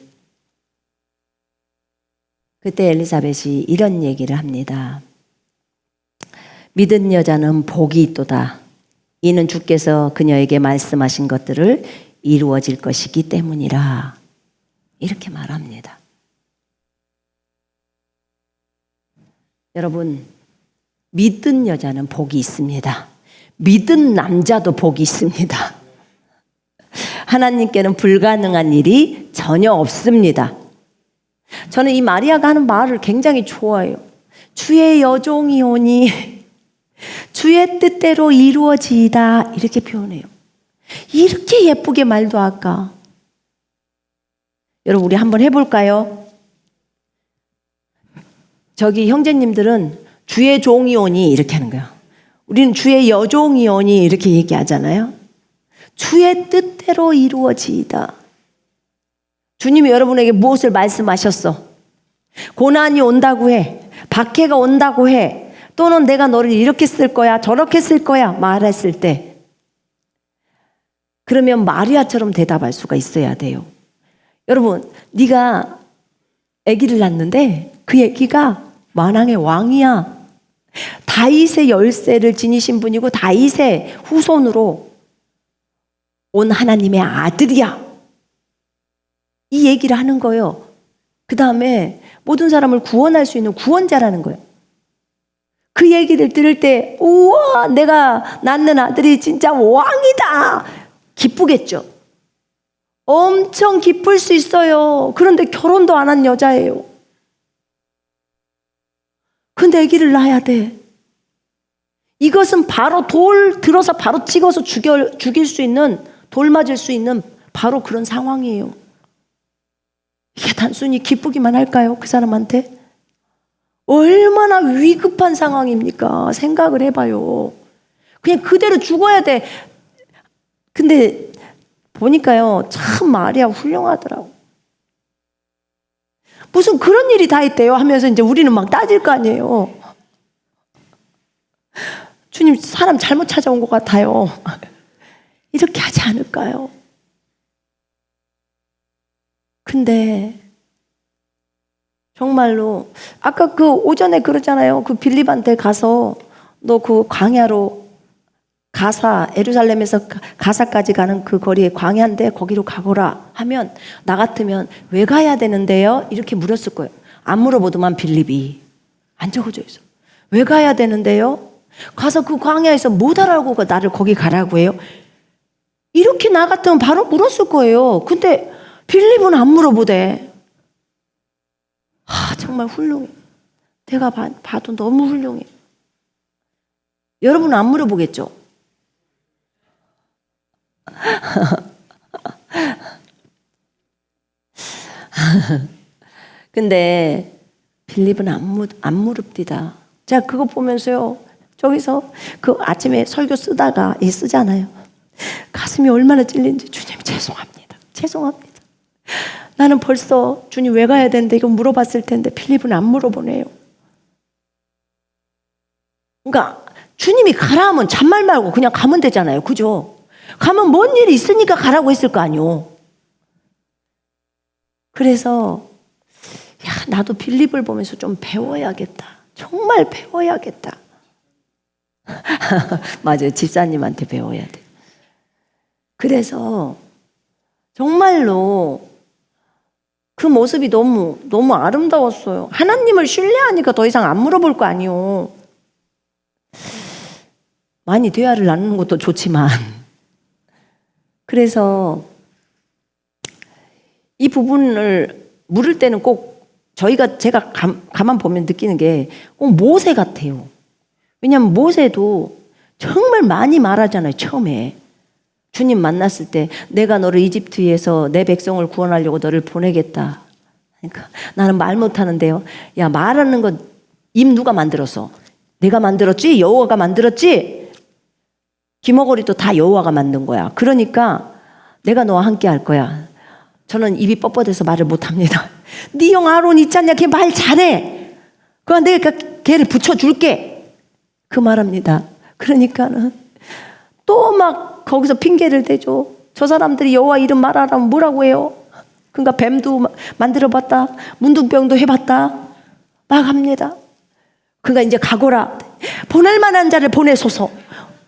엘리사벳이 이런 얘기를 합니다. 믿은 여자는 복이 있도다. 이는 주께서 그녀에게 말씀하신 것들을 이루어질 것이기 때문이라. 이렇게 말합니다. 여러분, 믿은 여자는 복이 있습니다. 믿은 남자도 복이 있습니다. 하나님께는 불가능한 일이 전혀 없습니다. 저는 이 마리아가 하는 말을 굉장히 좋아해요. 주의 여종이오니 주의 뜻대로 이루어지이다 이렇게 표현해요. 이렇게 예쁘게 말도 할까? 여러분, 우리 한번 해볼까요? 저기 형제님들은 주의 종이오니 이렇게 하는 거예요. 우리는 주의 여종이오니 이렇게 얘기하잖아요. 주의 뜻대로 이루어지이다. 주님이 여러분에게 무엇을 말씀하셨어? 고난이 온다고 해. 박해가 온다고 해. 또는 내가 너를 이렇게 쓸 거야, 저렇게 쓸 거야 말했을 때, 그러면 마리아처럼 대답할 수가 있어야 돼요. 여러분, 네가 아기를 낳는데 그 아기가 만왕의 왕이야. 다윗의 열쇠를 지니신 분이고 다윗의 후손으로 온 하나님의 아들이야. 이 얘기를 하는 거예요. 그 다음에 모든 사람을 구원할 수 있는 구원자라는 거예요. 그 얘기를 들을 때 우와, 내가 낳는 아들이 진짜 왕이다. 기쁘겠죠. 엄청 기쁠 수 있어요. 그런데 결혼도 안 한 여자예요. 근데 아기를 낳아야 돼. 이것은 바로 돌 들어서 바로 찍어서 죽일 수 있는, 돌 맞을 수 있는 바로 그런 상황이에요. 이게 단순히 기쁘기만 할까요? 그 사람한테? 얼마나 위급한 상황입니까? 생각을 해봐요. 그냥 그대로 죽어야 돼. 근데 보니까요, 참 마리아 훌륭하더라고. 무슨 그런 일이 다 있대요 하면서 이제 우리는 막 따질 거 아니에요. 주님, 사람 잘못 찾아온 것 같아요. 이렇게 하지 않을까요? 근데 정말로 아까 그 오전에 그러잖아요. 그 빌립한테 가서 너 그 광야로 예루살렘에서 가사까지 가는 그 거리에 광야인데 거기로 가거라 하면 나 같으면 왜 가야 되는데요? 이렇게 물었을 거예요. 안 물어보더만 빌립이 안 적어져 있어. 왜 가야 되는데요? 가서 그 광야에서 못 알아보고 나를 거기 가라고 해요? 이렇게 나 같으면 바로 물었을 거예요. 근데 빌립은 안 물어보대. 정말 훌륭해. 내가 봐도 너무 훌륭해. 여러분은 안 물어보겠죠? 근데 빌립은 안 물읍디다. 제가 그거 보면서요, 저기서 그 아침에 설교 쓰다가 쓰잖아요. 가슴이 얼마나 찔린지. 주님 죄송합니다. 죄송합니다. 나는 벌써 주님 왜 가야 되는데 이거 물어봤을 텐데 빌립은 안 물어보네요. 그러니까 주님이 가라 하면 잔말 말고 그냥 가면 되잖아요. 그죠? 가면 뭔 일이 있으니까 가라고 했을 거 아니요. 그래서 나도 빌립을 보면서 좀 배워야겠다. 정말 배워야겠다. 맞아요. 집사님한테 배워야 돼. 그래서 정말로 그 모습이 너무 아름다웠어요. 하나님을 신뢰하니까 더 이상 안 물어볼 거 아니요. 많이 대화를 나누는 것도 좋지만, 그래서 이 부분을 물을 때는 꼭 제가 가만 보면 느끼는 게 꼭 모세 같아요. 왜냐하면 모세도 정말 많이 말하잖아요. 처음에 주님 만났을 때 내가 너를 이집트에서 내 백성을 구원하려고 너를 보내겠다. 그러니까 나는 말 못하는데요. 야, 말하는 건 입 누가 만들었어? 내가 만들었지? 여호와가 만들었지? 귀머거리도 다 여호와가 만든 거야. 그러니까 내가 너와 함께 할 거야. 저는 입이 뻣뻣해서 말을 못합니다. 네 형 아론 있잖냐, 걔 말 잘해. 그럼 내가 걔를 붙여줄게. 그 말합니다. 그러니까는 또 막 거기서 핑계를 대죠. 저 사람들이 여호와 이름 말하라면 뭐라고 해요? 그러니까 뱀도 만들어봤다, 문둥병도 해봤다, 막 합니다. 그러니까 이제 가거라, 보낼 만한 자를 보내소서,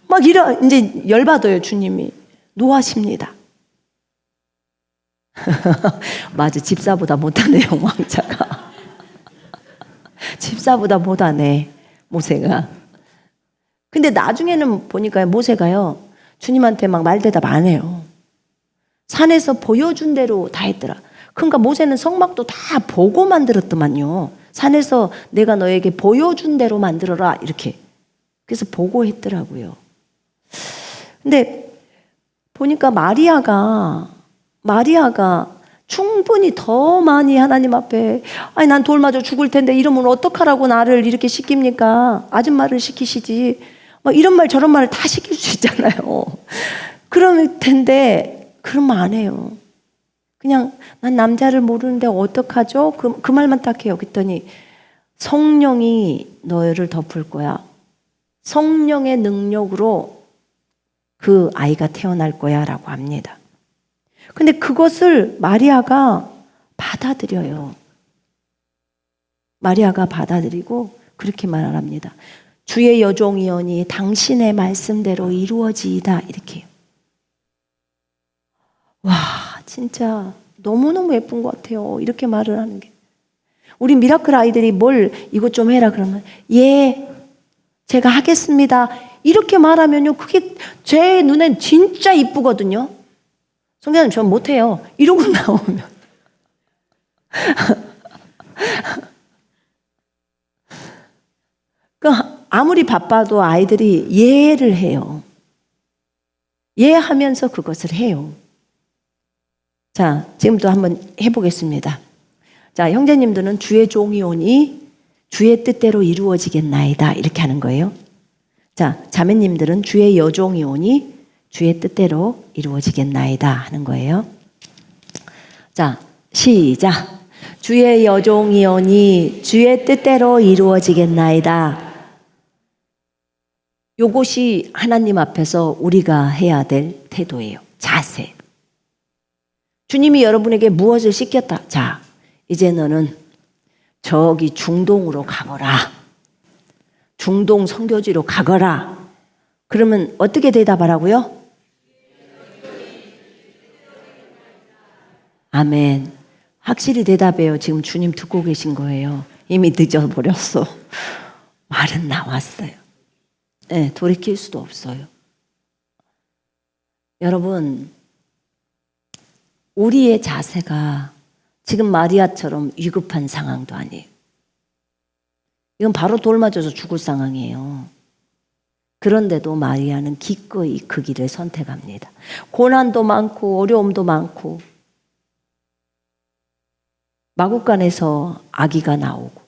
막 이제 열받아요. 주님이 노하십니다. 맞아, 집사보다 못하네요. 왕자가 집사보다 못하네, 모세가. 근데 나중에는 보니까 모세가요, 주님한테 막 말대답 안 해요. 산에서 보여준 대로 다 했더라. 그러니까 모세는 성막도 다 보고 만들었더만요. 산에서 내가 너에게 보여준 대로 만들어라, 이렇게. 그래서 보고 했더라고요. 근데 보니까 마리아가 충분히 더 많이 하나님 앞에, 아니 난 돌 맞아 죽을 텐데 이러면 어떡하라고 나를 이렇게 시킵니까? 아줌마를 시키시지. 막 이런 말 저런 말을 다 시킬 수 있잖아요. 그럴 텐데 그런 말 안 해요. 그냥 난 남자를 모르는데 어떡하죠? 그 말만 딱 해요. 그랬더니 성령이 너를 덮을 거야. 성령의 능력으로 그 아이가 태어날 거야 라고 합니다. 근데 그것을 마리아가 받아들여요. 마리아가 받아들이고 그렇게 말합니다. 주의 여종이오니 당신의 말씀대로 이루어지이다, 이렇게. 와, 진짜 너무너무 예쁜 것 같아요. 이렇게 말을 하는 게. 우리 미라클 아이들이 뭘 이것 좀 해라 그러면 예, 제가 하겠습니다, 이렇게 말하면요, 그게 제 눈엔 진짜 이쁘거든요. 성경은 전 못해요. 이러고 나오면 그러니까 아무리 바빠도 아이들이 예를 해요. 예하면서 그것을 해요. 자, 지금도 한번 해보겠습니다. 자, 형제님들은 주의 종이 오니 주의 뜻대로 이루어지겠나이다, 이렇게 하는 거예요. 자, 자매님들은 주의 여종이 오니 주의 뜻대로 이루어지겠나이다 하는 거예요. 자, 시작. 주의 여종이 오니 주의 뜻대로 이루어지겠나이다. 요것이 하나님 앞에서 우리가 해야 될 태도예요. 자세. 주님이 여러분에게 무엇을 시켰다. 자, 이제 너는 저기 중동으로 가거라. 중동 선교지로 가거라. 그러면 어떻게 대답하라고요? 아멘. 확실히 대답해요. 지금 주님 듣고 계신 거예요. 이미 늦어버렸어. 말은 나왔어요. 네, 돌이킬 수도 없어요. 여러분, 우리의 자세가 지금 마리아처럼 위급한 상황도 아니에요. 이건 바로 돌 맞아서 죽을 상황이에요. 그런데도 마리아는 기꺼이 그 길을 선택합니다. 고난도 많고 어려움도 많고 마구간에서 아기가 나오고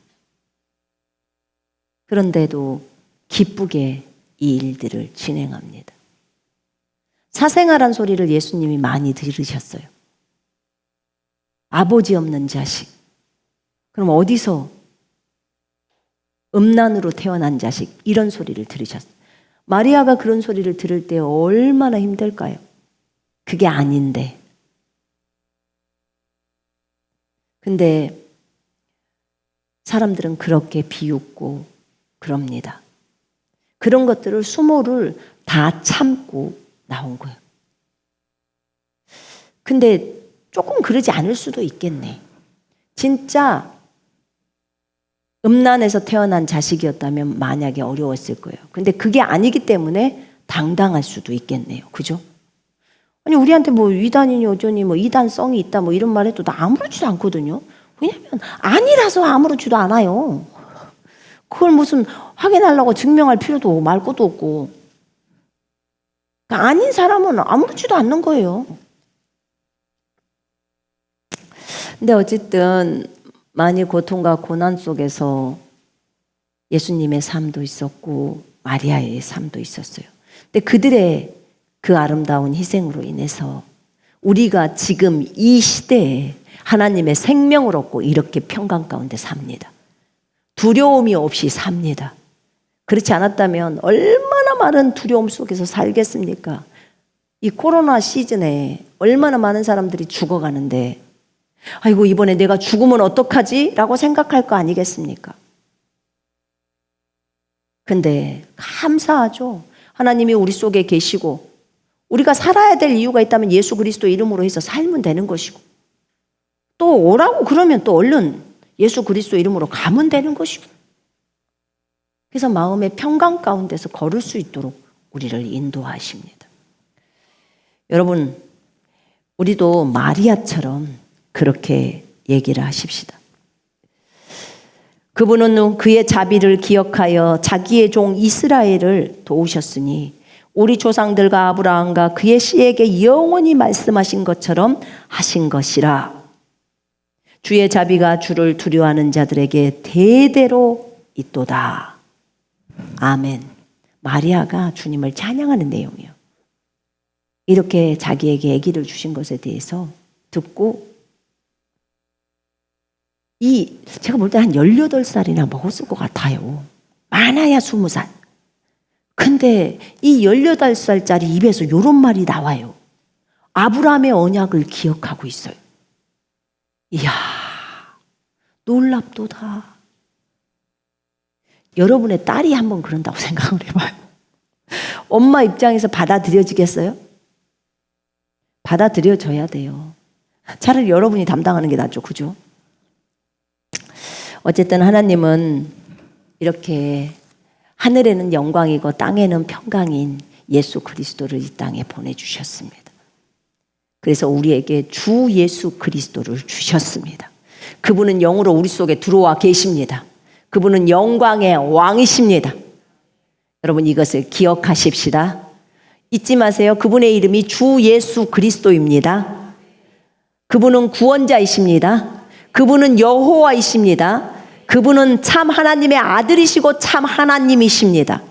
그런데도 기쁘게 이 일들을 진행합니다. 사생아란 소리를 예수님이 많이 들으셨어요. 아버지 없는 자식. 그럼 어디서 음란으로 태어난 자식 이런 소리를 들으셨어요. 마리아가 그런 소리를 들을 때 얼마나 힘들까요? 그게 아닌데. 근데 사람들은 그렇게 비웃고 그럽니다. 그런 것들을 수모를 다 참고 나온 거예요. 근데 조금 그러지 않을 수도 있겠네. 진짜 음란에서 태어난 자식이었다면 만약에 어려웠을 거예요. 근데 그게 아니기 때문에 당당할 수도 있겠네요. 그죠? 아니 우리한테 뭐 위단이니 어쩌니 뭐 이단성이 있다 뭐 이런 말 해도 나 아무렇지도 않거든요. 왜냐면 아니라서 아무렇지도 않아요. 그걸 무슨 확인하려고 증명할 필요도 말 것도 없고. 그러니까 아닌 사람은 아무렇지도 않는 거예요. 근데 어쨌든 많이 고통과 고난 속에서 예수님의 삶도 있었고 마리아의 삶도 있었어요. 근데 그들의 그 아름다운 희생으로 인해서 우리가 지금 이 시대에 하나님의 생명을 얻고 이렇게 평강 가운데 삽니다. 두려움이 없이 삽니다. 그렇지 않았다면 얼마나 많은 두려움 속에서 살겠습니까? 이 코로나 시즌에 얼마나 많은 사람들이 죽어가는데 아이고 이번에 내가 죽으면 어떡하지? 라고 생각할 거 아니겠습니까? 근데 감사하죠. 하나님이 우리 속에 계시고 우리가 살아야 될 이유가 있다면 예수 그리스도 이름으로 해서 살면 되는 것이고 또 오라고 그러면 또 얼른 예수 그리스도 이름으로 가면 되는 것이고 그래서 마음의 평강 가운데서 걸을 수 있도록 우리를 인도하십니다. 여러분 우리도 마리아처럼 그렇게 얘기를 하십시다. 그분은 그의 자비를 기억하여 자기의 종 이스라엘을 도우셨으니 우리 조상들과 아브라함과 그의 씨에게 영원히 말씀하신 것처럼 하신 것이라. 주의 자비가 주를 두려워하는 자들에게 대대로 있도다. 아멘. 마리아가 주님을 찬양하는 내용이에요. 이렇게 자기에게 아기를 주신 것에 대해서 듣고 제가 볼 때 한 18살이나 먹었을 것 같아요. 많아야 20살. 근데 이 18살짜리 입에서 이런 말이 나와요. 아브라함의 언약을 기억하고 있어요. 이야, 놀랍도다. 여러분의 딸이 한번 그런다고 생각을 해봐요. 엄마 입장에서 받아들여지겠어요? 받아들여져야 돼요. 차라리 여러분이 담당하는 게 낫죠. 그죠? 어쨌든 하나님은 이렇게 하늘에는 영광이고 땅에는 평강인 예수 그리스도를 이 땅에 보내주셨습니다. 그래서 우리에게 주 예수 그리스도를 주셨습니다. 그분은 영으로 우리 속에 들어와 계십니다. 그분은 영광의 왕이십니다. 여러분 이것을 기억하십시다. 잊지 마세요. 그분의 이름이 주 예수 그리스도입니다. 그분은 구원자이십니다. 그분은 여호와이십니다. 그분은 참 하나님의 아들이시고 참 하나님이십니다.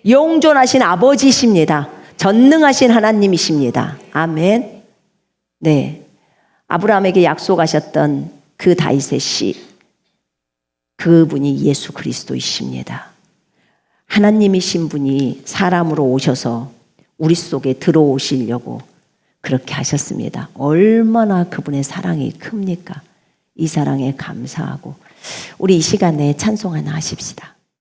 영존하신 아버지이십니다. 전능하신 하나님이십니다. 아멘. 네, 아브라함에게 약속하셨던 그 다윗의 씨, 그분이 예수 그리스도이십니다. 하나님이신 분이 사람으로 오셔서 우리 속에 들어오시려고 그렇게 하셨습니다. 얼마나 그분의 사랑이 큽니까? 이 사랑에 감사하고 우리 이 시간에 찬송 하나 하십시다.